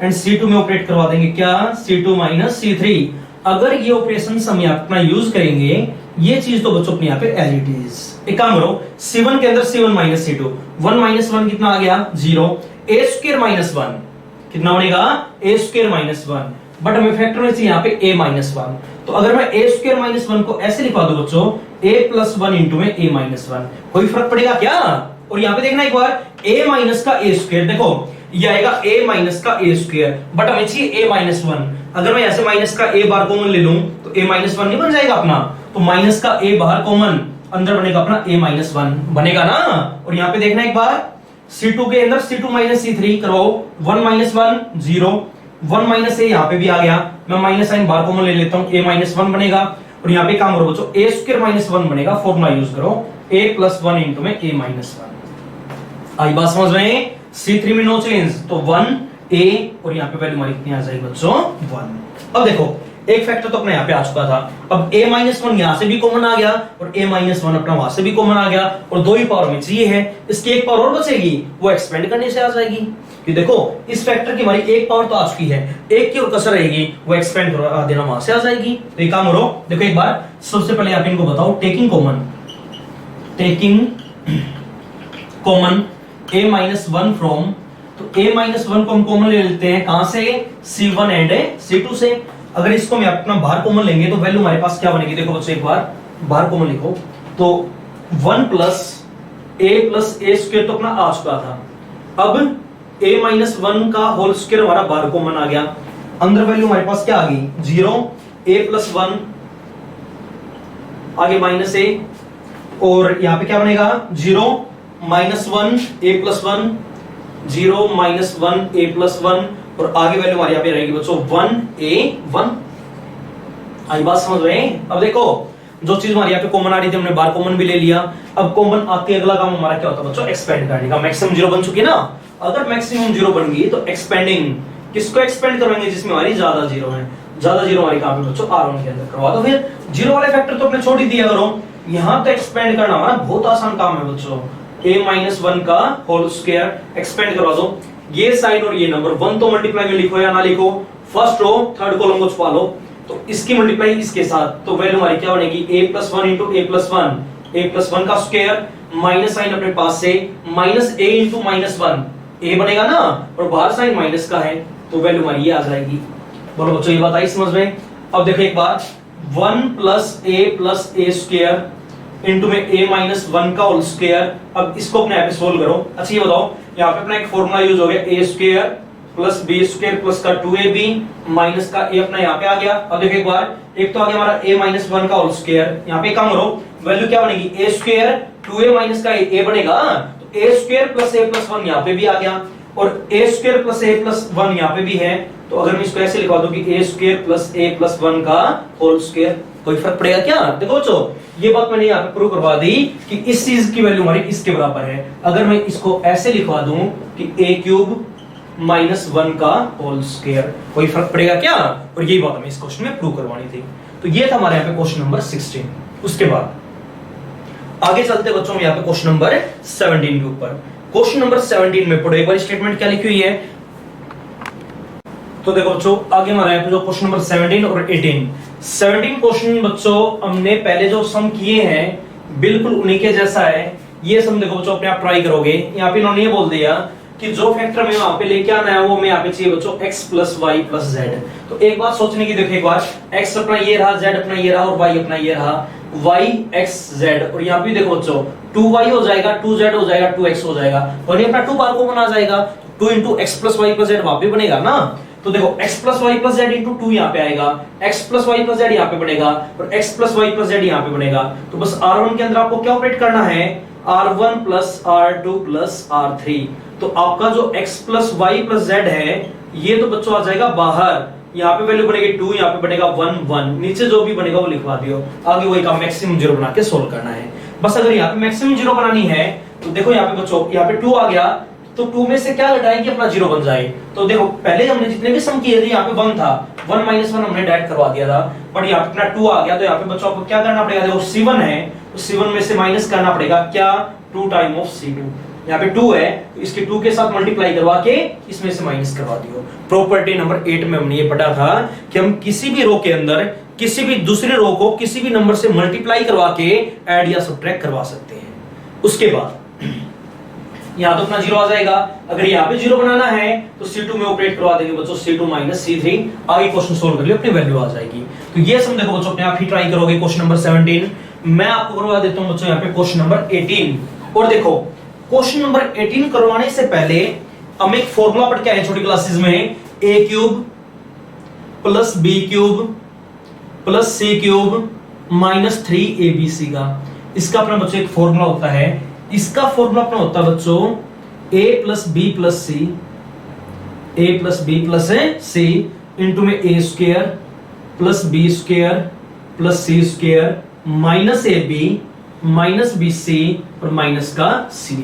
Speaker 1: and C2 में ऑपरेट करवा देंगे क्या, C2 माइनस C3। अगर ये ऑपरेशन हम यहाँ अपना यूज करेंगे, ये चीज तो बच्चों अपने यहाँ पे एज इट इज। एक काम करो, C1 के अंदर C1 माइनस C2, 1 माइनस 1 कितना आ गया 0, a स्क्वायर माइनस 1 कितना बनेगा a स्क्वायर माइनस 1, बट हमें फैक्टर में चाहिए यहाँ पे a माइनस 1। तो अगर मैं a स्क्वायर माइनस 1 को ऐसे लिखवा दूं बच्चों, a प्लस 1 इंटू में a माइनस 1, कोई फर्क पड़ेगा क्या। और यहाँ पे देखना एक बार a माइनस का a स्क्वायर, देखो ये आएगा a माइनस का a स्क्वायर, बट हमें चाहिए a माइनस 1। अगर मैं ऐसे माइनस का a बाहर कॉमन ले लूं तो a माइनस 1 नहीं बन जाएगा अपना, तो माइनस का a बाहर कॉमन, अंदर बनेगा अपना a माइनस 1 बनेगा ना। और यहाँ पे देखना एक बार C2 के अंदर C2 माइनस C3 करवाओ, 1 माइनस 1 0, 1 माइनस a यहाँ पे भी आ गया, मैं माइनस साइन बाहर कॉमन ले लेता हूँ, a माइनस 1 बनेगा। और यहाँ पे काम करो बच्चों, a स्क्वायर माइनस 1 बनेगा, फॉर्मूला यूज करो a प्लस 1 इंटू में a माइनस 1। आई बात समझ में, C3 में नो चेंज, तो 1 a, और यहाँ पे वैल्यू हमारी कितनी आ जाएगी बच्चों 1। अब देखो एक फैक्टर तो अपने यहाँ पे आ चुका था, अब a माइनस 1 यहाँ से भी कॉमन आ गया और a माइनस 1 अपना वहां से भी कॉमन आ गया, और दो ही पावर में चाहिए है, इसकी एक पावर और बचेगी, वो एक्सपेंड करने से आ जाएगी। कि देखो इस फैक्टर की हमारी एक पावर तो आ चुकी है, एक की और कसर रहेगी, वो एक्सपेंड करा देना वहां से आ जाएगी। तो एक काम करो, देखो एक बार सबसे पहले आप इनको बताओ, taking common taking common a minus one from, तो a माइनस वन को हम कॉमन ले लेते हैं कहां से, C1 एंड C2 से। अगर इसको हम अपना बाहर कॉमन लेंगे तो वैल्यू हमारे पास क्या बनेगी, देखो बच्चों एक बार बाहर कॉमन लिखो, तो 1 प्लस a स्क्वायर तो अपना आ चुका था। अब a माइनस वन का होल स्क्वायर हमारा बाहर कॉमन आ गया, अंदर वैल्यू हमारे पास क्या आ गई 0, a प्लस वन आगे माइनस a, और यहां पे क्या बनेगा 0 minus one a plus one, 0 minus one a plus one, और आगे वैल्यू हमारी यहाँ पे रहेगी बच्चों 1a1। आई बात समझ रहे हैं। अब देखो जो चीज हमारे यहाँ पे कॉमन आ रही थी हमने बाहर कॉमन भी ले लिया। अब कॉमन आके अगला काम हमारा क्या होता है बच्चों, एक्सपेंड करने का। मैक्सिमम 0 बन चुकी है ना, अगर मैक्सिमम 0 बन गई तो एक्सपेंडिंग, किसको एक्सपेंड करेंगे, जिसमें हमारी ज्यादा 0 है। ज्यादा 0 हमारी काम है बच्चों R1 के अंदर करवा दो। फिर 0 वाले फैक्टर तो अपने छोड़ ही दिया करो, यहाँ तो एक्सपेंड करना हमारा बहुत आसान काम है बच्चों। a माइनस वन का होल स्क्वायर एक्सपेंड करवा दो, ये साइन और ये नंबर 1 तो मल्टीप्लाई में लिखो या ना लिखो, फर्स्ट रो थर्ड कॉलम को छुपा लो, तो इसकी मल्टीप्लाई इसके साथ, तो वैल्यू हमारी क्या बनेगी a plus one into a plus one, a plus one का स्क्वायर माइनस साइन अपने पास से minus a into minus one, a बनेगा ना, और बाहर साइन माइनस का है, तो वैल्यू हमारी ये आ जाएगी। बोलो बच्चों ये बात आई समझ में। अब देखो एक बार 1 प्लस a स्क्वायर इंटू में a माइनस वन का होल स्क्वायर। अब इसको अपने यहाँ पे सोल्व करो। अच्छा ये बताओ, यहाँ पे अपना एक फॉर्मूला यूज हो गया a square plus b square plus का 2ab माइनस का a अपना यहाँ पे आ गया। अब देखो एक बार, एक तो आ गया हमारा a माइनस वन का होल स्क्वायर, यहाँ पे काम करो, वैल्यू क्या बनेगी a स्क्वायर 2a माइनस का a बनेगा, तो a square plus a plus one यहाँ पे भी आ गया, और a square plus a plus one यहाँ पे भी है। तो अगर मैं इसको ऐसे लिखवा दूं कि a square plus a plus one का होल स्क्वायर, कोई फर्क पड़ेगा क्या? देखो बच्चों ये बात मैंने यहाँ पे प्रूव करवा दी कि इस चीज की वैल्यू हमारी इसके बराबर है। अगर मैं इसको ऐसे लिखवा दूं कि a क्यूब माइनस वन का होल स्क्वायर, कोई फर्क पड़ेगा क्या? और यही बात हमें इस क्वेश्चन में प्रूव करवानी थी। तो ये था हमारे यहाँ पे क्वेश्चन नंबर 16। उसके बाद आगे चलते बच्चों यहाँ पे क्वेश्चन नंबर 17 के ऊपर। क्वेश्चन नंबर 17 में पढ़ो एक बार स्टेटमेंट क्या लिखी हुई है। तो देखो बच्चों आगे हमारा यहाँ पे जो क्वेश्चन नंबर 17 और 17 क्वेश्चन बच्चों हमने पहले जो सम किए हैं बिल्कुल उन्हीं के जैसा है। ये सम देखो बच्चों अपने आप ट्राई करोगे। यहाँ पे इन्होंने ये बोल दिया कि जो फैक्टर में वहां पे लेके आना है वो मैं यहाँ पे चाहिए बच्चों x plus Y plus Z. तो एक बात सोचने की, देखो एक बार x अपना ये रहा, z अपना ये रहा और y अपना ये रहा, y x z, और यहाँ पे देखो बच्चों 2y हो जाएगा, 2z हो जाएगा, 2x हो जाएगा, और ये अपना 2 बार को बना जाएगा, 2 into X plus Y plus Z वहां पे बनेगा ना। तो देखो x plus Y plus Z into 2 यहाँ पे आएगा, x plus Y plus Z यहाँ पे बनेगा, और x plus Y plus Z यहाँ पे बनेगा। तो बस R1 के अंदर आपको क्या ऑपरेट करना है, R1 plus R2 plus R3। तो आपका जो x plus Y plus Z है ये तो बच्चों आ जाएगा बाहर, यहाँ पे वैल्यू बनेगी 2, यहाँ पे बनेगा 1 1, नीचे जो भी बनेगा वो लिखवा दियो। आगे वही काम मैक्सिमम 0 बना के सोल्व करना है। बस अगर यहाँ पे मैक्सिमम 0 बनानी है तो देखो यहाँ पे बच्चों यहाँ पे 2 आ गया, तो 2 में से क्या घटाएं कि अपना 0 बन जाए। तो देखो पहले हमने जितने भी सम किए थे यहाँ पे 1 था, 1 माइनस 1 हमने डायरेक्ट करवा दिया था, बट यहाँ पे अपना 2 आ गया। तो यहाँ पे बच्चों आपको क्या करना पड़ेगा, देखो C1 है तो C1 में से माइनस करना पड़ेगा क्या, 2 टाइम ऑफ C2। यहाँ पे 2 है तो इसके 2 के साथ मल्टीप्लाई करवा के इसमें से माइनस करवा दियो। प्रॉपर्टी नंबर 8 में हमने ये पढ़ा था कि हम किसी भी रो के अंदर किसी भी दूसरे रो को किसी भी नंबर से मल्टीप्लाई करवा के ऐड या सब्ट्रैक्ट करवा सकते हैं। उसके बाद यहाँ तो अपना 0 आ जाएगा। अगर यहाँ पे 0 बनाना है तो C2 में ऑपरेट करवा देंगे बच्चों, C2 माइनस C3। आगे क्वेश्चन सोल्व कर लियो, अपनी वैल्यू आ जाएगी। तो ये सब देखो बच्चों अपने आप ही ट्राई करोगे। क्वेश्चन नंबर 17 मैं आपको करवा देता हूँ बच्चों यहाँ पे क्वेश्चन नंबर 18। और देखो क्वेश्चन नंबर 18 करवाने से पहले हम एक फॉर्मूला पढ़ के आए छोटी क्लासेस में, a cube plus b cube plus c cube minus 3abc का। इसका अपना बच्चों एक फॉर्मूला होता है। इसका फॉर्मूला अपना होता है बच्चों a plus b plus c, a plus b plus c into में a square plus b square plus c square minus ab minus bc और माइनस का ca।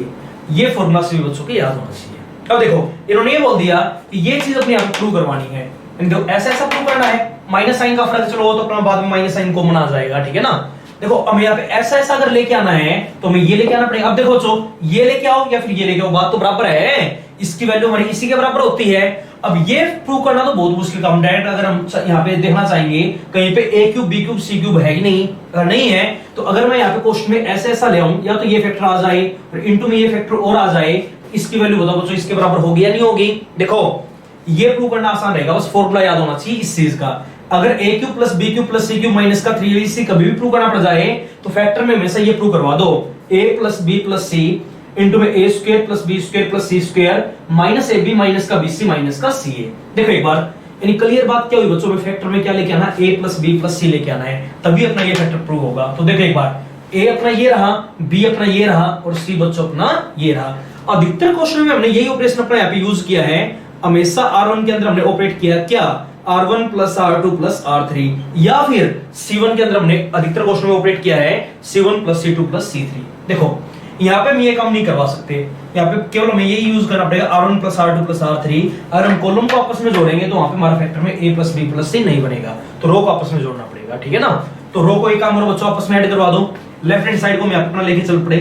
Speaker 1: ये फॉर्मूला सभी बच्चों को याद होना चाहिए। अब देखो इन्होंने ये बोल दिया कि ये चीज अपने आप प्रूव करवानी है, देखो ऐसा ऐसा प्रूव करना है। माइनस साइन का फर्क चलो तो अपना बाद में माइनस साइन कॉमन आ जाएगा, ठीक है ना। देखो हमें यहाँ पे ऐसा ऐसा अगर लेके आना है तो हमें ये लेके आना पड़ेगा। अब देखो बच्चों ये लेके आओ या फिर ये लेके आओ, बात तो बराबर है, इसकी वैल्यू हमारी इसी के बराबर होती है। अब ये प्रूव करना तो बहुत मुश्किल काम, डायरेक्ट अगर हम यहाँ पे देखना चाहेंगे कहीं पे a cube b cube c cube है ही नहीं, अगर नहीं है तो अगर मैं यहाँ पे क्वेश्चन में ऐसा ले आऊं, या तो ये फैक्टर आ जाए और इनटू में ये फैक्टर और आ जाए, इसकी वैल्यू बताओ बच्चों इसके बराबर होगी या नहीं होगी। देखो ये प्रूव करना आसान रहेगा, बस फॉर्मूला याद होना चाहिए इस चीज का। अगर a cube plus b cube plus c cube minus का 3ac कभी भी प्रूव करना पड़ जाए तो फैक्टर में हमेशा ये प्रूव करवा दो, a plus b plus c into में a square plus b square plus c square minus ab minus का bc माइनस का ca। देखो एक बार यानी क्लियर बात क्या हुई बच्चों में, फैक्टर में क्या लेके आना है, a plus b plus c लेके आना है, तभी अपना ये फैक्टर प्रूव होगा। तो देखो एक बार a अपना ये रहा, b अपना ये रहा और c बच्चों अपना ये रहा। अधिकतर क्वेश्चन में हमने यही ऑपरेशन अपना यहाँ पे यूज किया है, हमेशा R1 के अंदर हमने ऑपरेट किया क्या, R1 plus R2 plus R3, या फिर C1 के अंदर हमने अधिकतर क्वेश्चन में ऑपरेट किया है C1 plus C2 plus C3। देखो यहाँ पे हम ये काम नहीं करवा सकते, यहाँ पे केवल हमें यही यूज करना पड़ेगा R1 plus R2 plus R3। अगर हम कॉलम को आपस में जोड़ेंगे तो वहां पे हमारा फैक्टर में a plus b plus c नहीं बनेगा, तो रो को आपस में जोड़ना पड़ेगा, ठीक है ना। तो रो को एक काम करो बच्चों, आपस में ऐड करवा दो, लेफ्ट हैंड साइड को मैं अपना लेके चल पड़े,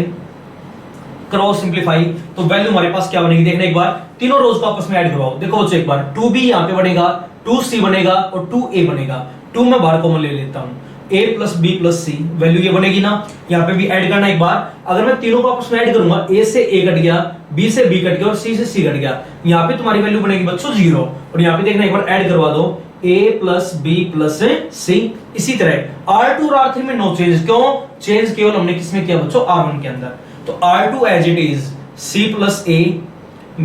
Speaker 1: क्रॉस सिंप्लीफाई, तो वैल्यू हमारे पास क्या बनेगी देखना एक बार, तीनों रोज को आपस में ऐड करवाओ। देखो बच्चों एक बार 2b यहाँ पे बनेगा, 2c बनेगा और 2a बनेगा, 2 मैं बाहर कॉमन ले लेता हूँ, a plus b plus c value ये बनेगी ना। यहाँ पे भी ऐड करना एक बार, अगर मैं तीनों को आपस में ऐड करूंगा, a से a कट गया, b से b कट गया और c से c कट गया, यहाँ पे तुम्हारी वैल्यू बनेगी बच्चों 0। और यहाँ पे देखना एक बार ऐड करवा दो, a plus b plus c। इसी तरह R2 और R3 में नो चेंज, क्यों चेंज केवल हमने किसमें किया बच्चों, R1 के अंदर। तो R2 as it is c plus a,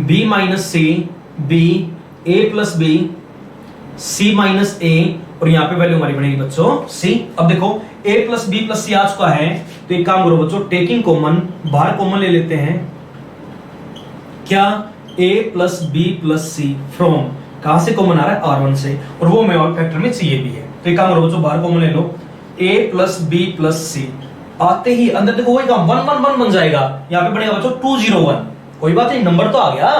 Speaker 1: b minus c, b, a plus b, c minus a, और यहाँ पे वैल्यू हमारी बनेगी बच्चों c। अब देखो a plus b plus c आ चुका है, तो एक काम करो बच्चों, टेकिंग कॉमन, बाहर कॉमन ले लेते हैं, क्या a plus b plus c from, कहां से कॉमन आ रहा है, R1 से, और वो में और फैक्टर में ca भी है। तो एक काम करो बच्चों, बाहर कॉमन ले लो, a plus b plus c, आते ही अंदर देखो वही काम 1 1 1 बन जाएगा, यहाँ पे बनेगा बच्चों 2 0 1, कोई बात नहीं, नंबर तो आ गया।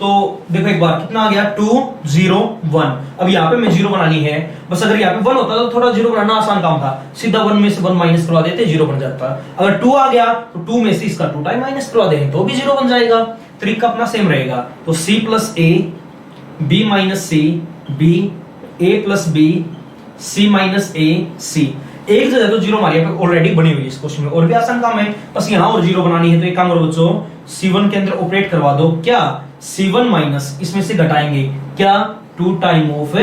Speaker 1: तो देखो एक बार कितना आ गया, 2 0 1। अब यहाँ पे मैं 0 बनानी है, बस अगर यहाँ पे 1 होता तो थोड़ा 0 बनाना आसान काम था, सीधा 1 में से 1 माइनस करवा देते 0 बन जाता। अगर 2 आ गया तो 2 में से इसका 2 टाइम माइनस करवा देंगे तो भी 0 बन जाएगा, तरीका अपना सेम रहेगा। तो c plus a, b minus c, b, a plus b, c minus a, c। एक जगह तो 0 हमारी यहाँ पे ऑलरेडी बनी हुई है इस क्वेश्चन में, और भी आसान काम है, बस यहाँ और 0 बनानी है। तो एक काम करो बच्चों, c1 के अंदर ऑपरेट करवा दो, क्या c1 माइनस इसमें से घटाएंगे क्या, 2 टाइम ऑफ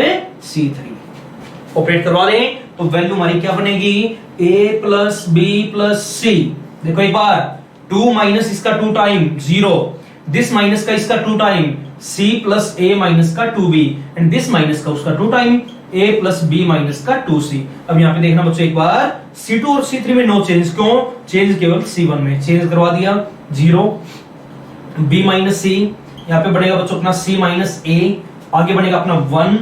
Speaker 1: c3 ऑपरेट करवा दें, तो वैल्यू हमारी क्या बनेगी, a plus b plus c। देखो एक बार 2 माइनस इसका 2 टाइम 0, दिस माइनस का इसका 2 time, c plus a minus का 2b, एंड दिस माइनस का उसका 2 time, a plus b minus का 2c। अब यहाँ पे देखना बच्चों एक बार, c2 और c3 में नो चेंज, क्यों चेंज केवल c1 में, चेंज करवा दिया 0, b माइनस c, यहाँ पे बनेगा बच्चों अपना c माइनस a, आगे बनेगा अपना 1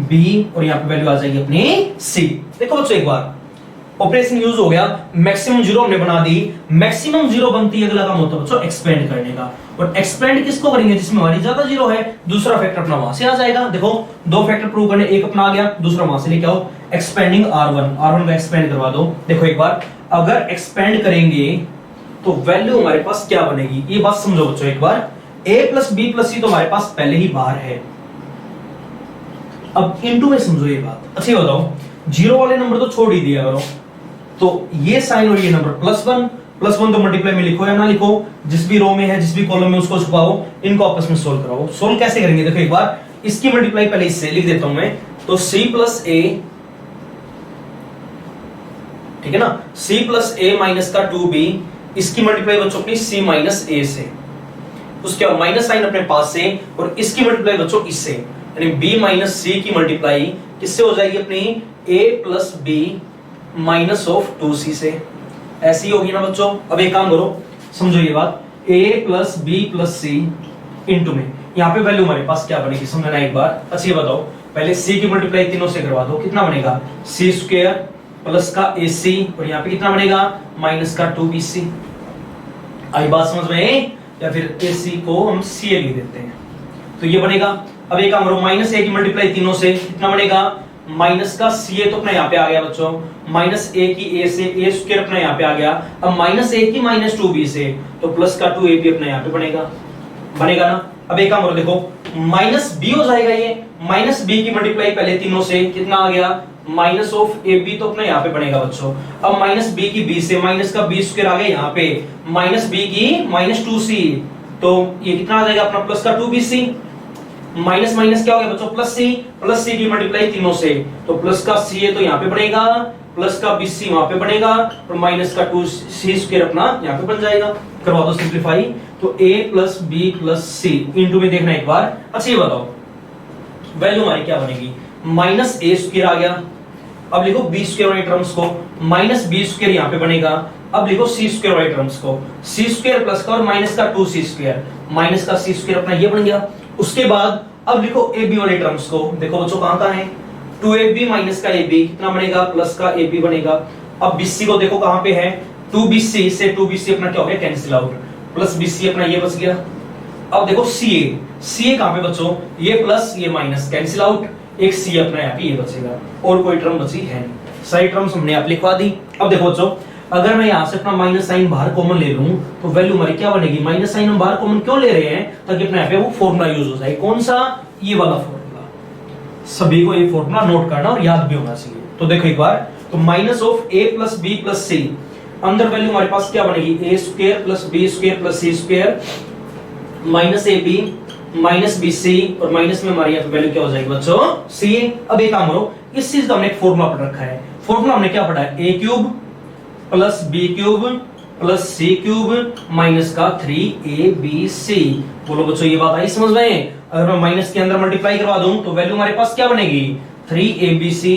Speaker 1: b, और यहाँ पे वैल्यू आ जाएगी अपनी c। देखो बच्चों एक बार ऑपरेशन यूज हो गया, मैक्सिमम 0 हमने बना दी, मैक्सिमम 0 बनती है, अगला काम होता है बच्चों एक्सपेंड करने का, और एक्सपेंड किसको करेंगे, जिसमें हमारी ज्यादा 0 है, दूसरा फैक्टर अपना वहां से आ जाएगा। देखो 2 फैक्टर प्रूव करने, एक अपना आ गया, दूसरा वहां से लेके आओ, एक्सपेंडिंग R1 का एक्सपेंड करवा दो। देखो एक बार अगर एक्सपेंड करेंगे तो वैल्यू हमारे पास क्या बनेगी, ये बात समझो बच्चों एक बार, a plus b plus c तो हमारे पास पहले ही बाहर है, अब इनटू में समझो ये बात। अच्छा बताओ, 0 वाले नंबर तो छोड़ ही दिया करो, तो ये साइन और ये नंबर प्लस वन तो मल्टीप्लाई में लिखो या ना लिखो, जिस भी रो में है जिस भी कॉलम में उसको छुपाओ, इनको आपस में सोल्व कराओ। सोल्व कैसे करेंगे, देखो एक बार इसकी मल्टीप्लाई पहले इससे लिख देता हूं मैं, तो c प्लस a, ठीक है ना, c प्लस a माइनस का 2b, इसकी मल्टीप्लाई बच्चों अपनी c माइनस a से, उसके बाद माइनस साइन अपने पास से, और इसकी मल्टीप्लाई बच्चों इससे, यानी b माइनस c की मल्टीप्लाई किससे हो जाएगी अपनी a plus b minus of 2c से, ऐसी होगी ना बच्चों। अब एक काम करो, समझो ये बात, a plus b plus c into में, यहाँ पे वैल्यू हमारे पास क्या बनेगी समझना एक बार। अच्छा ये बताओ, पहले c की मल्टीप्लाई तीनों से करवा दो, कितना बनेगा c स्क्वायर प्लस का ac, और यहाँ पे कितना बनेगा माइनस का 2bc। आई बात समझ में, या फिर ac को हम ca लिख देते हैं, तो ये बनेगा। अब एक काम करो, माइनस a की मल्टीप्लाई तीनों से कितना बनेगा, माइनस का ca तो अपना यहाँ पे आ गया बच्चों, माइनस a की a से, a स्क्वायर अपना यहाँ पे आ गया, अब माइनस a की माइनस 2b से, तो प्लस का 2ab अपना यहाँ पे बनेगा ना। अब एक काम करो, देखो माइनस बी हो जाएगा, ये माइनस बी की मल्टीप्लाई पहले तीनों से कितना आ गया, माइनस ऑफ ए बी, तो अपना यहाँ पे बनेगा बच्चों। अब माइनस बी की बी से माइनस का बी स्क्वायर आ गया यहाँ पे, माइनस बी की माइनस 2c, तो ये कितना आ जाएगा अपना प्लस का 2bc, माइनस माइनस क्या हो गया बच्चों, प्लस सी की मल्टीप्लाई तीनों से, तो प्लस का सी है तो यहाँ पे बनेगा, प्लस का bc वहां पे बनेगा, और माइनस का 2c स्क्वायर अपना यहाँ पे बन जाएगा। करवा दो सिंप्लीफाई, तो a plus B plus C into में देखना एक बार। अच्छा ये बताओ वैल्यू हमारी क्या बनेगी, माइनस ए स्क्वायर आ गया, अब लिखो बी स्क्वायर वाली टर्म्स को, माइनस बी स्क्वायर यहाँ पे बनेगा, अब लिखो सी स्क्वायर वाली टर्म्स को, सी स्क्वायर प्लस का और माइनस का 2c स्क्वायर, माइनस का सी स्क्वायर अपना ये बन गया। उसके बाद अब लिखो ए बी वाली टर्म्स को, देखो बच्चों कहां है, 2ab माइनस का ab कितना बनेगा, प्लस का ab बनेगा। अब bc को देखो कहां पे है, 2bc से 2bc अपना क्या हो गया, कैंसिल आउट, प्लस bc अपना ये बच गया। अब देखो ca कहां पे बच्चों, ये प्लस ये माइनस कैंसिल आउट, एक c अपना यहाँ पे ये बचेगा, और कोई टर्म बची है नहीं, सारी टर्म्स हमने आप लिखवा दी। अब देखो बच्चों अगर मैं यहाँ से अपना माइनस साइन बाहर कॉमन ले लूं तो वैल्यू हमारी क्या बनेगी, माइनस साइन हम बाहर कॉमन क्यों ले रहे हैं, ताकि अपने यहाँ पे वो फॉर्मूला यूज हो जाए, कौन सा, ये वाला फॉर्मूला। सभी को ये फॉर्मूला नोट करना और याद भी होना चाहिए। तो देखो एक बार, तो minus of a plus B plus C, अंदर वैल्यू हमारे पास क्या बनेगी, a square plus B square plus C square minus A B minus B C, और माइनस में हमारी यहाँ पे वैल्यू क्या हो जाएगी बच्चों, सी। अब एक काम करो, इस चीज का हमने एक फॉर्मूला पढ़ रखा है, फॉर्मूला हमने क्या पढ़ा है, a cube plus B cube plus C cube minus का 3abc। बोलो बच्चों ये बात आई समझ में, अगर मैं माइनस के अंदर मल्टीप्लाई करवा दूं तो वैल्यू हमारे पास क्या बनेगी, 3abc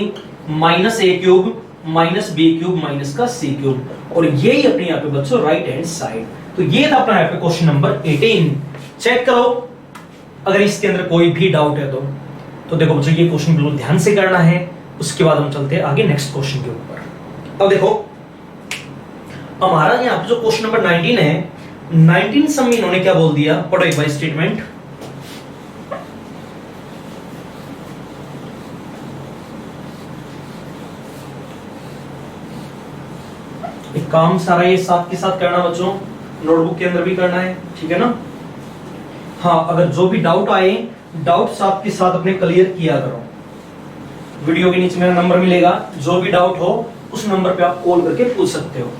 Speaker 1: minus a cube minus B cube minus का सी क्यूब, और यही अपने यहाँ पे बच्चों राइट हैंड साइड। तो ये था अपना यहाँ पे क्वेश्चन नंबर 18। चेक करो अगर इसके अंदर कोई भी डाउट है तो देखो बच्चों ये क्वेश्चन बिल्कुल ध्यान से करना है, उसके बाद हम चलते हैं आगे नेक्स्ट क्वेश्चन के ऊपर। अब देखो हमारा यहाँ पे जो क्वेश्चन नंबर 19 है, 19 सम में इन्होंने क्या बोल दिया, पढ़ो एक बार स्टेटमेंट। एक काम सारा ये साथ के साथ करना बच्चों, नोटबुक के अंदर भी करना है, ठीक है ना। हाँ अगर जो भी डाउट आए, डाउट साथ के साथ अपने क्लियर किया करो। वीडियो के नीचे मेरा नंबर मिलेगा, जो भी डाउट हो उस नंबर पे आप कॉल करके पूछ सकते हो।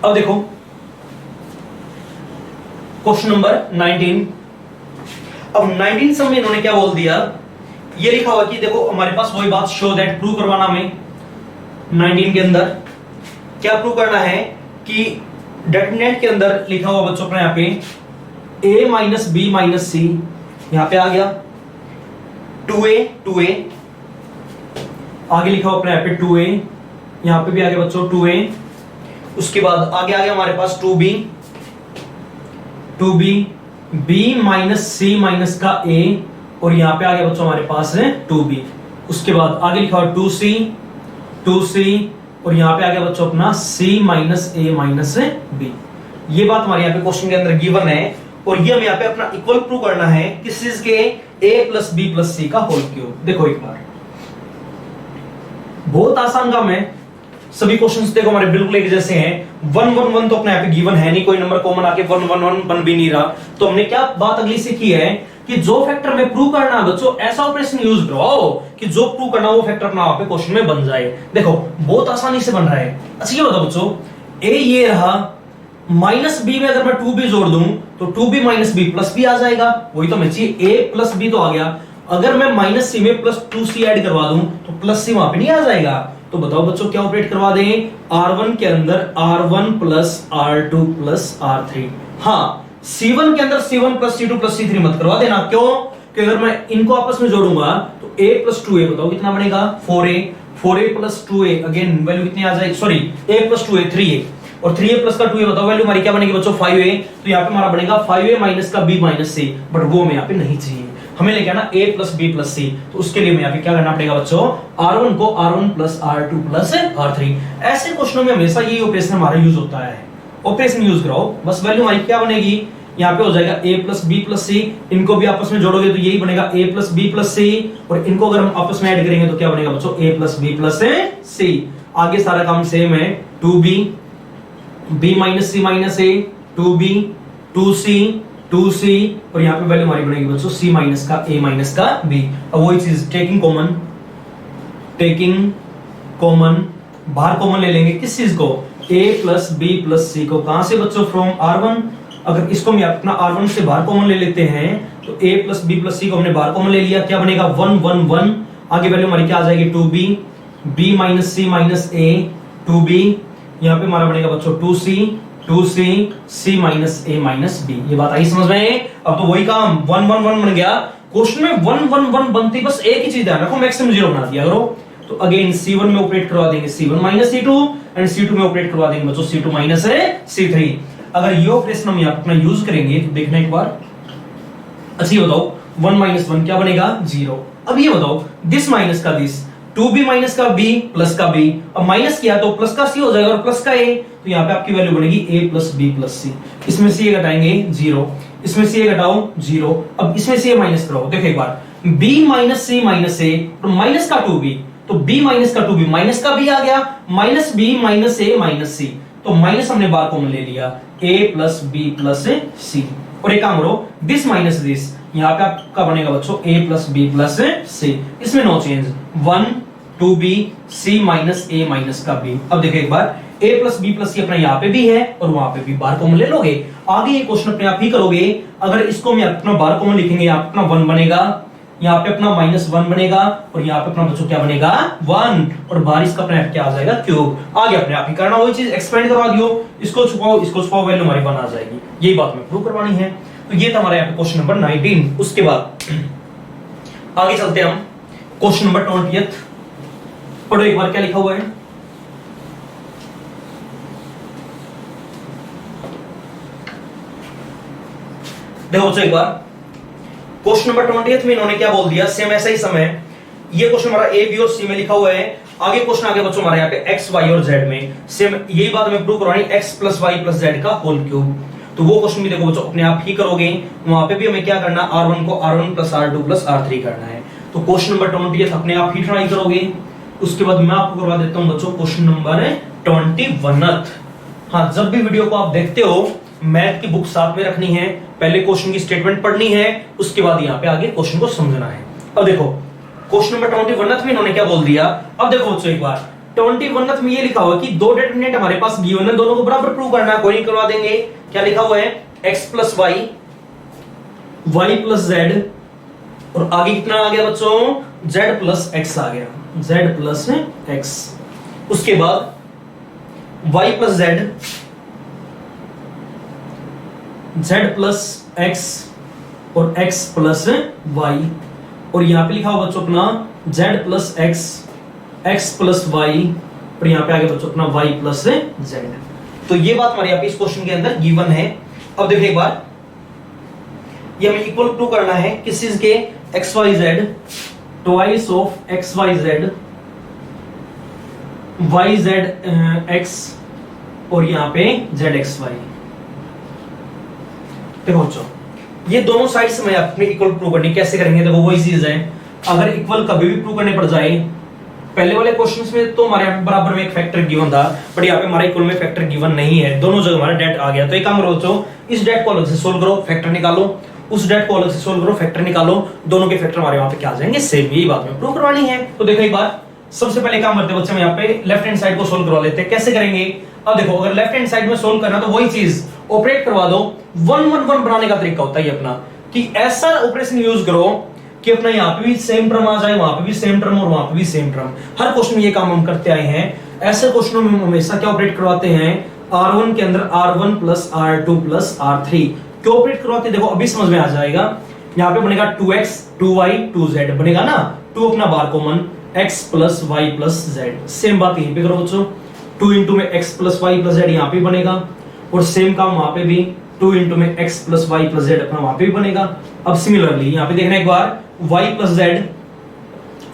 Speaker 1: अब देखो क्वेश्चन नंबर 19। अब 19 सम में इन्होंने क्या बोल दिया, ये लिखा हुआ कि देखो हमारे पास वही बात शो दैट प्रूव करवाना में 19 के अंदर क्या प्रूव करना है कि डिटरमिनेंट के अंदर लिखा हुआ बच्चों अपने यहाँ पे a माइनस बी माइनस सी, यहां पे आ गया 2a आगे लिखा हुआ अपने यहाँ पे 2a, यहां पे भी आ गया बच्चों 2a। उसके बाद आगे आ गया हमारे पास 2b b minus C minus का a, और यहां पे आ गया बच्चों हमारे पास है 2b। उसके बाद आगे लिखा हुआ 2c, और यहां पे आ गया बच्चों अपना c minus a minus b। ये बात हमारे यहाँ पे क्वेश्चन के अंदर गिवन है, और ये हमें यहाँ पे अपना इक्वल प्रूव करना है किस चीज के, a प्लस बी प्लस सी का होल क्यूब। देखो एक बार बहुत आसान काम है, सभी क्वेश्चंस देखो हमारे बिल्कुल एक जैसे हैं। 1 1 1 तो अपने यहाँ पे गिवन है नहीं, कोई नंबर कॉमन आके 1 1 1 बन भी नहीं रहा। तो हमने क्या बात अगली से की है कि जो फैक्टर में प्रूव करना है बच्चों, ऐसा ऑपरेशन यूज करो कि जो प्रूव करना वो फैक्टर अपना वहां पे क्वेश्चन में बन जाए। देखो बहुत आसानी से बन रहा है। अच्छा ये बताओ बच्चों, a ये रहा, माइनस बी में अगर मैं 2b जोड़ दूं तो 2b minus B plus B आ जाएगा, वही तो हमें चाहिए। a प्लस बी तो आ गया, अगर मैं माइनस सी में प्लस 2c ऐड करवा दूं तो प्लस सी वहां पे नहीं आ जाएगा। तो बताओ बच्चों क्या ऑपरेट करवा दें, R1 के अंदर R1 plus R2 plus R3। हाँ C1 के अंदर C1 plus C2 plus C3 मत करवा देना, क्यों कि अगर मैं इनको आपस में जोड़ूंगा तो a प्लस 2a बताओ कितना बनेगा, 4a plus 2a, again value कितनी आ जाएगी, sorry a plus 2a 3a, और 3a प्लस का 2a बताओ वैल्यू हमारी क्या बनेगी बच्चों 5a। तो यहाँ पे हमारा बनेगा 5a माइनस का b माइनस c, बट वो हमें यहाँ पे नहीं चाहिए, हमें लेके आना a plus b plus c। तो उसके लिए हमें यहाँ पे क्या करना पड़ेगा बच्चों, R1 को R1 plus R2 plus R3। ऐसे क्वेश्चनों में हमेशा यही ऑपरेशन हमारा यूज होता है, ऑपरेशन यूज करो, बस वैल्यू हमारी क्या बनेगी, यहाँ पे हो जाएगा a प्लस बी प्लस सी, इनको भी आपस में जोड़ोगे तो यही बनेगा a प्लस बी प्लस सी, और इनको अगर हम आपस में ऐड करेंगे तो क्या बनेगा बच्चों a plus B plus C. आगे सारा काम सेम है, 2b b minus C minus a 2b 2c 2c और यहाँ पे वैल्यू हमारी बनेगी बच्चों c माइनस का a माइनस का b। अब वही चीज टेकिंग कॉमन बाहर कॉमन ले लेंगे किस चीज को, a plus b plus c को। कहां से बच्चों, फ्रॉम r1। अगर इसको हम अपना r1 से बाहर कॉमन ले लेते हैं तो a plus b plus c को हमने बाहर कॉमन ले लिया, क्या बनेगा 1 1 1। आगे वैल्यू हमारी क्या आ जाएगी 2b b minus c minus a 2b। यहाँ पे हमारा बनेगा बच्चों 2c c minus a minus b। ये बात आई समझ में। अब तो वही काम 1 1 1 बन गया। क्वेश्चन में 1 1 1 बनती बस एक ही चीज ध्यान रखो, मैक्सिमम 0 बना दिया करो। तो अगेन C1 में ऑपरेट करवा देंगे C1 minus C2 and C2 में ऑपरेट करवा देंगे बच्चों C2 माइनस C3। अगर ये ऑपरेशन हम यहाँ अपना यूज करेंगे तो देखना एक बार। अच्छा ये बताओ 1 माइनस 1 क्या बनेगा 0। अब ये बताओ दिस माइनस का दिस 2b माइनस का b प्लस का b। अब माइनस किया तो प्लस का c हो जाएगा और प्लस का a, तो यहाँ पे आपकी वैल्यू बनेगी a plus b plus c। इसमें से ये घटाएंगे 0, इसमें से ये घटाओ 0। अब इसमें से ये माइनस करो, देखो एक बार b minus c minus a और माइनस का 2b, तो b माइनस का 2b माइनस का b आ गया, minus b minus a minus c। तो माइनस हमने बार कॉमन ले लिया a plus b plus c। और एक काम करो दिस माइनस दिस, यहाँ पे आपका बनेगा बच्चों a plus b plus c। इसमें no change 1 2b c minus a minus का b। अब देखो एक बार a plus b plus c अपना यहाँ पे भी है और वहां पे भी बार कॉमन ले लोगे। आगे ये क्वेश्चन अपने आप ही करोगे। अगर इसको हम अपना बार कॉमन लिखेंगे यहाँ अपना 1 बनेगा, यहाँ पे अपना माइनस 1 बनेगा और यहाँ पे अपना बच्चों क्या बनेगा 1 और बाहर इसका अपने आप क्या आ जाएगा क्यूब। आगे अपने आप ही करना, वही चीज एक्सपेंड करवा दियो, इसको छुपाओ वैल्यू हमारी 1 आ जाएगी। यही बात में प्रूव करवानी है। तो ये था हमारा यहाँ पे क्वेश्चन नंबर 19। उसके बाद आगे चलते हैं हम क्वेश्चन नंबर 20। पढ़ो एक बार क्या लिखा हुआ है। देखो बच्चों एक बार क्वेश्चन नंबर 20 में इन्होंने क्या बोल दिया, सेम ऐसा ही समय। ये क्वेश्चन हमारा ए बी और सी में लिखा हुआ है। आगे क्वेश्चन आगे बच्चों हमारे यहाँ पे एक्स वाई और जेड में सेम यही बात हमें प्रूव करवानी, X plus Y plus Z का होल क्यूब। तो वो क्वेश्चन भी देखो बच्चों अपने आप ही करोगे। वहां पे भी हमें क्या करना, r1 को r1 plus r2 plus r3 करना है। तो क्वेश्चन नंबर 20 अपने आप ही ट्राई करोगे। उसके बाद मैं आपको करवा देता हूं बच्चों क्वेश्चन नंबर 21। हाँ, जब भी वीडियो को आप देखते हो मैथ की बुक साथ में रखनी है, पहले क्वेश्चन की स्टेटमेंट पढ़नी है, उसके बाद यहाँ पे आगे क्वेश्चन को समझना है। अब देखो क्वेश्चन नंबर 21 में इन्होंने क्या बोल दिया। अब देखो बच्चों एक बार 21 में ये लिखा हुआ कि दो डिटरमिनेंट हमारे पास गिवन है, दोनों को बराबर प्रूव करना है। कोई नहीं करवा देंगे। क्या लिखा हुआ है x plus Y Y plus Z और आगे कितना आ गया बच्चों z प्लस एक्स आ गया, z प्लस एक्स। उसके बाद y प्लस जेड z प्लस एक्स और x प्लस y। और यहां पे लिखा हुआ बच्चों अपना z plus x x plus y और यहां पे आगे बच्चों अपना y प्लस z। तो ये बात हमारे यहाँ पे इस क्वेश्चन के अंदर गिवन है। अब देखिए एक बार ये हमें इक्वल प्रूव करना है किस चीज के, X Y Z twice of X Y Z Y Z X और यहाँ पे जेड एक्स वाई। देखो बच्चों ये दोनों साइड्स में अपने इक्वल प्रूव करनी, कैसे करेंगे देखो वही चीज है। अगर इक्वल कभी भी प्रूव करने पड़ जाए, पहले वाले क्वेश्चंस में तो हमारे यहाँ पे बराबर में एक फैक्टर गिवन था, बट यहाँ पे हमारे इक्वल में फैक्टर गिवन नहीं है, दोनों जगह हमारा डेट आ गया। तो एक काम करो बच्चों, इस डेट को अलग से सोल्व करो फैक्टर निकालो, उस डेट को अलग से सोल्व करो फैक्टर निकालो, दोनों के फैक्टर हमारे वहां पे क्या आ जाएंगे सेम। यही बात में प्रूव करवानी है। तो देखो एक बार सबसे पहले काम करते हैं बच्चे, हम यहाँ पे लेफ्ट हैंड साइड को सोल्व करवा लेते हैं। कैसे करेंगे, अब देखो अगर लेफ्ट हैंड साइड में सोल्व करना तो वही चीज ऑपरेट करवा दो। 1 1 1 बनाने का तरीका होता है अपना कि ऐसा ऑपरेशन यूज करो कि अपना यहाँ पे भी सेम टर्म आ जाए, वहां पे भी सेम टर्म और वहां पे भी सेम टर्म। हर क्वेश्चन में ये काम हम करते आए हैं। ऐसे क्वेश्चनों में हम हमेशा क्या ऑपरेट करवाते हैं, r1 के अंदर r1 plus r2 plus r3 क्यों ऑपरेट करवाते हैं, देखो अभी समझ में आ जाएगा। यहाँ पे बनेगा 2x 2y 2z बनेगा ना, 2 अपना बार common x plus y plus z। Same बात यहीं पे करो बच्चों, 2 इंटू में x plus y plus z यहाँ पे बनेगा और सेम काम वहां पे भी 2 इंटू में x plus y plus z अपना वहां पे भी बनेगा। अब सिमिलरली यहाँ पे देखना एक बार y plus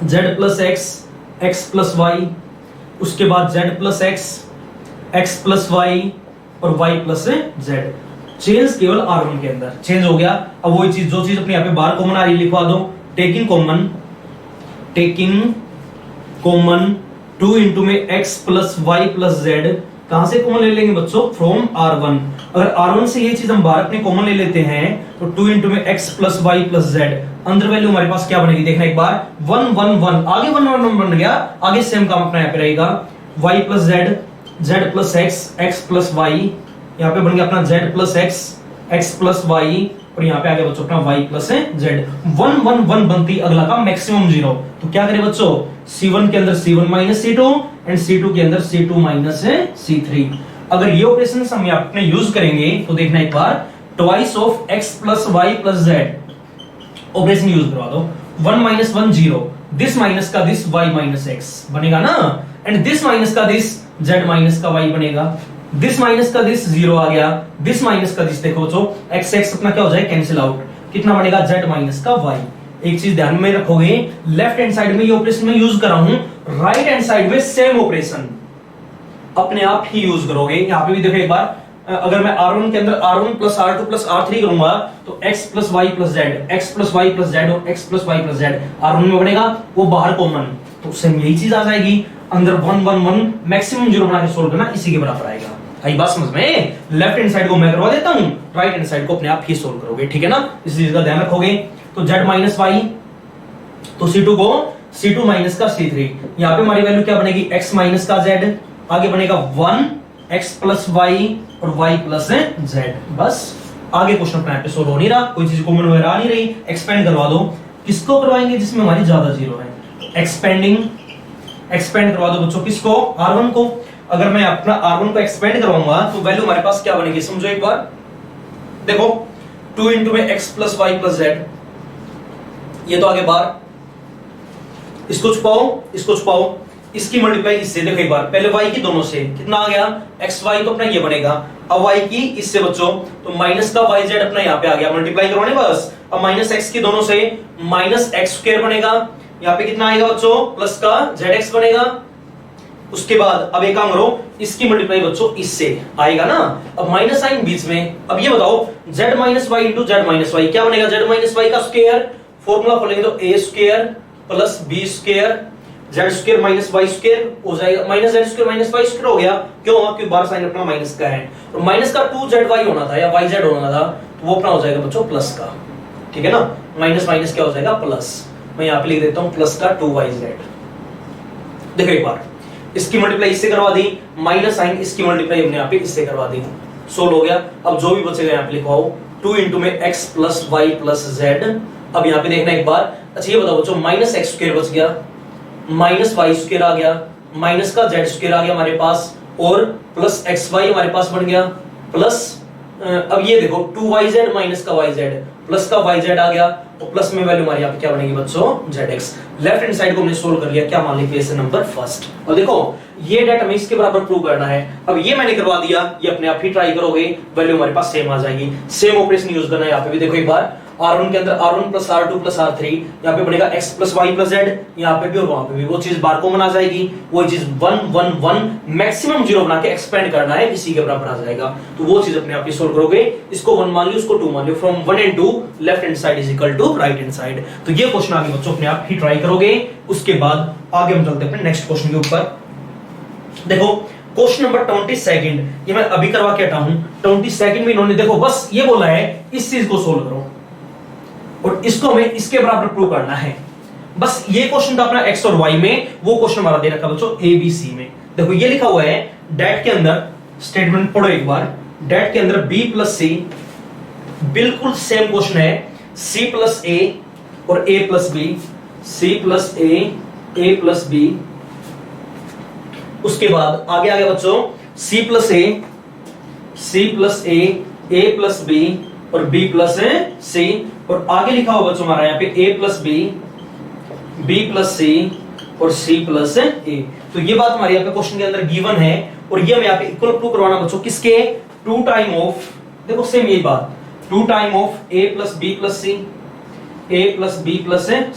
Speaker 1: z plus x plus y, उसके बाद z plus x plus y और y प्लस z। चेंज केवल r1 के अंदर चेंज हो गया। अब वही चीज जो चीज अपने यहाँ पे बार कॉमन आ रही लिखवा दो, टेकिंग कॉमन 2 इंटू में x plus y plus z। कहां से कॉमन ले लेंगे बच्चों, फ्रॉम r1। अगर R1 से ये चीज हम बाहर अपने कॉमन ले लेते हैं तो 2 इंटू में x plus Y plus Z, अंदर वैल्यू हमारे पास क्या बनेगी देखना एक बार, 1 1 1, आगे 1 1 1 बन गया, आगे सेम काम अपना यहाँ पे रहेगा, y प्लस जेड, z plus x, x plus Y, यहाँ पे बन गया अपना z plus x, x plus Y, और यहाँ पे आगे बच्चों अपना y प्लस z। 1 1 1 बनती अगला का मैक्सिमम 0, तो क्या करें बच्चों, C1 के अंदर C1 minus C2 and C2 के अंदर C2 माइनस C3। अगर ये ऑपरेशन हम यहाँ अपने यूज करेंगे तो देखना एक बार, twice of x plus Y plus Z operation use करवा दो, 1 माइनस 1 0, दिस माइनस का दिस y माइनस x बनेगा ना, एंड दिस माइनस का दिस z माइनस का y बनेगा, दिस माइनस का दिस 0 आ गया, दिस माइनस का दिस देखो बच्चों x x अपना क्या हो जाए कैंसिल आउट, कितना बनेगा z माइनस का y। एक चीज ध्यान में रखोगे, लेफ्ट हैंड साइड में ये ऑपरेशन मैं यूज कर रहा हूं, राइट हैंड साइड में सेम ऑपरेशन अपने आप ही यूज करोगे। यहां पे भी देखो एक बार, अगर मैं R1 के अंदर R1 plus R2 plus R3 करूंगा तो x plus Y plus Z, x plus Y plus Z और x plus Y plus Z R1 में बनेगा, वो बाहर कॉमन, तो सेम यही चीज आ जाएगी, अंदर 1 1 1 मैक्सिमम 0 बना के सोल्व करना, इसी के बराबर आएगा। आई बात समझ में, लेफ्ट हैंड साइड को मैं करवा देता हूं, राइट हैंड साइड को अपने आप ही सोल्व करोगे, ठीक है ना, इस चीज का ध्यान रखोगे। तो z माइनस वाई, तो C2 को C2 माइनस का C3, यहाँ पे हमारी वैल्यू क्या बनेगी, x माइनस का z, आगे बनेगा 1 x प्लस y और y प्लस z। बस आगे क्वेश्चन अपने आप पे सोल्व हो नहीं रहा, कोई चीज कॉमन वगैरह आ नहीं रही, एक्सपेंड करवा दो, किसको करवाएंगे जिसमें हमारी ज्यादा जीरो है, एक्सपेंड करवा दो बच्चों, किसको, R1 को। अगर मैं अपना R1 को एक्सपेंड करवाऊंगा तो वैल्यू हमारे पास क्या बनेगी समझो एक बार, देखो 2 इंटू में x plus Y plus Z, ये तो आगे बार, इसको छुपाओ, इसकी मल्टीप्लाई इससे, देखो एक बार पहले y की दोनों से कितना आ गया, xy तो अपना ये बनेगा, अब y की इससे बच्चों तो माइनस का yz अपना यहाँ पे आ गया, मल्टीप्लाई करवाने बस, अब माइनस x की दोनों से माइनस x स्क्वायर बनेगा, यहाँ पे कितना आएगा बच्चों, प्लस का zx बनेगा। उसके बाद अब एक काम करो, इसकी मल्टीप्लाई बच्चों इससे आएगा ना, अब माइनस साइन बीच में, अब ये बताओ z minus Y into Z minus Y क्या बनेगा, z माइनस वाई का स्क्वायर, फॉर्मूला खोलेंगे तो a square plus b square Z square minus Y square हो जाएगा, minus Z square minus Y square हो गया, क्यों, क्योंकि बार साइन अपना माइनस का है, और माइनस का 2zy होना था या yz होना था, तो वो अपना हो जाएगा बच्चों प्लस का, ठीक है ना, माइनस माइनस क्या हो जाएगा प्लस, मैं यहाँ पे लिख देता हूँ प्लस का 2yz। देखो एक बार, इसकी मल्टीप्लाई इससे करवा दी, माइनस साइन इसकी मल्टीप्लाई हमने यहाँ पे इससे करवा दी, सोल्व हो गया। अब जो भी बचेगा यहाँ पे लिखवाओ, 2 इंटू में x plus Y plus Z. अब यहाँ पे देखना एक बार, अच्छा ये बताओ बच्चों, माइनस एक्स स्क्वायर बच गया, माइनस वाई स्क्वायर आ गया, माइनस का जेड स्क्वायर आ गया हमारे पास, और प्लस एक्स वाई हमारे पास बन गया, प्लस अब ये देखो 2yz माइनस का yz प्लस का yz आ गया, तो प्लस में वैल्यू हमारी यहाँ पे क्या बनेगी बच्चों, zx। लेफ्ट हैंड साइड को हमने सोल्व कर लिया, क्या मान लीजिए क्वेश्चन नंबर फर्स्ट। और देखो ये डेटा हमें इसके बराबर प्रूव करना है, अब ये मैंने करवा दिया, ये अपने आप ही ट्राई करोगे, वैल्यू हमारे पास सेम आ जाएगी, सेम ऑपरेशन यूज करना है। यहाँ पे भी देखो एक बार, R1 के अंदर R1 plus R2 plus R3, यहाँ पे बनेगा x plus Y plus Z, यहाँ पे भी और वहां पे भी, वो चीज बार कॉमन आ जाएगी, वो चीज 1 1 1 मैक्सिमम 0 बना के एक्सपेंड करना है, इसी के बराबर आ जाएगा, तो वो चीज अपने आप ही सोल्व करोगे। इसको 1 मान लियो, उसको 2 मान लियो, from 1 and 2 left hand side is equal to right hand side. तो ये क्वेश्चन आगे बच्चों अपने आप ही ट्राई करोगे। उसके बाद आगे हम चलते हैं अपने नेक्स्ट क्वेश्चन के ऊपर। देखो क्वेश्चन नंबर 22, ये मैं अभी करवा के हटा हूं, 22 में इन्होंने देखो बस ये बोला है इस चीज को सोल्व करो, और इसको हमें इसके बराबर प्रूव करना है। बस ये क्वेश्चन था अपना x और y में, वो क्वेश्चन हमारा दे रखा बच्चों a b c में। देखो ये लिखा हुआ है डेट के अंदर, स्टेटमेंट पढ़ो एक बार, डेट के अंदर b प्लस c, बिल्कुल सेम क्वेश्चन है, c प्लस a और a plus b, c plus a plus b। उसके बाद आगे आ गया बच्चों c plus a plus b और b प्लस c, और आगे लिखा हुआ बच्चों हमारा यहाँ पे a plus b plus c और c प्लस a। तो ये बात हमारे यहाँ पे क्वेश्चन के अंदर गिवन है, और ये हमें यहाँ पे इक्वल प्रूव करवाना बच्चों किसके, 2 टाइम ऑफ, देखो सेम यही बात, 2 time of a plus b plus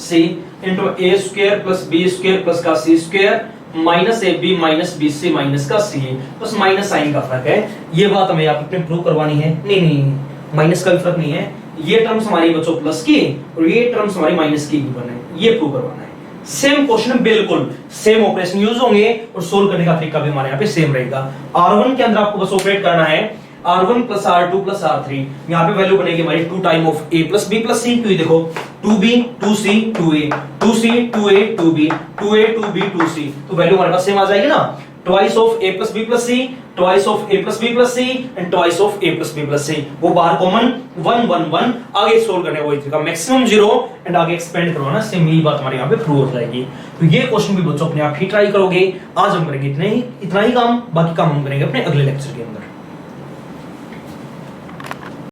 Speaker 1: c into a square plus b square plus का c square minus A B minus B C minus का सी, बस माइनस साइन का फर्क है। ये बात हमें यहाँ पे प्रूव करवानी है, नहीं माइनस का भी फर्क नहीं है, ये टर्म्स हमारी बच्चों प्लस की और ये टर्म्स हमारी माइनस की गिवन है, ये प्रूव करवाना है। सेम क्वेश्चन, बिल्कुल सेम ऑपरेशन यूज होंगे और सोल्व करने का तरीका भी हमारे यहाँ पे सेम रहेगा। R1 के अंदर आपको बस ऑपरेट करना है, R1 plus R2 plus R3, यहाँ पे वैल्यू बनेगी हमारी 2 time of A plus B plus C, क्योंकि देखो 2B 2C 2A 2C 2A 2B 2A 2B 2C, तो वैल्यू हमारे पास सेम आ जाएगी ना, twice of A plus B plus C, twice of A plus B plus C and twice of A plus B plus C, वो बाहर कॉमन 1 1 1, आगे सोल्व करने वही तरीका मैक्सिमम 0 एंड आगे एक्सपेंड करवाना, सेम यही बात हमारे यहाँ पे प्रूव हो जाएगी। तो ये क्वेश्चन भी बच्चों अपने आप ही ट्राई करोगे। आज हम करेंगे इतना ही काम, बाकी काम हम करेंगे अपने अगले लेक्चर के अंदर।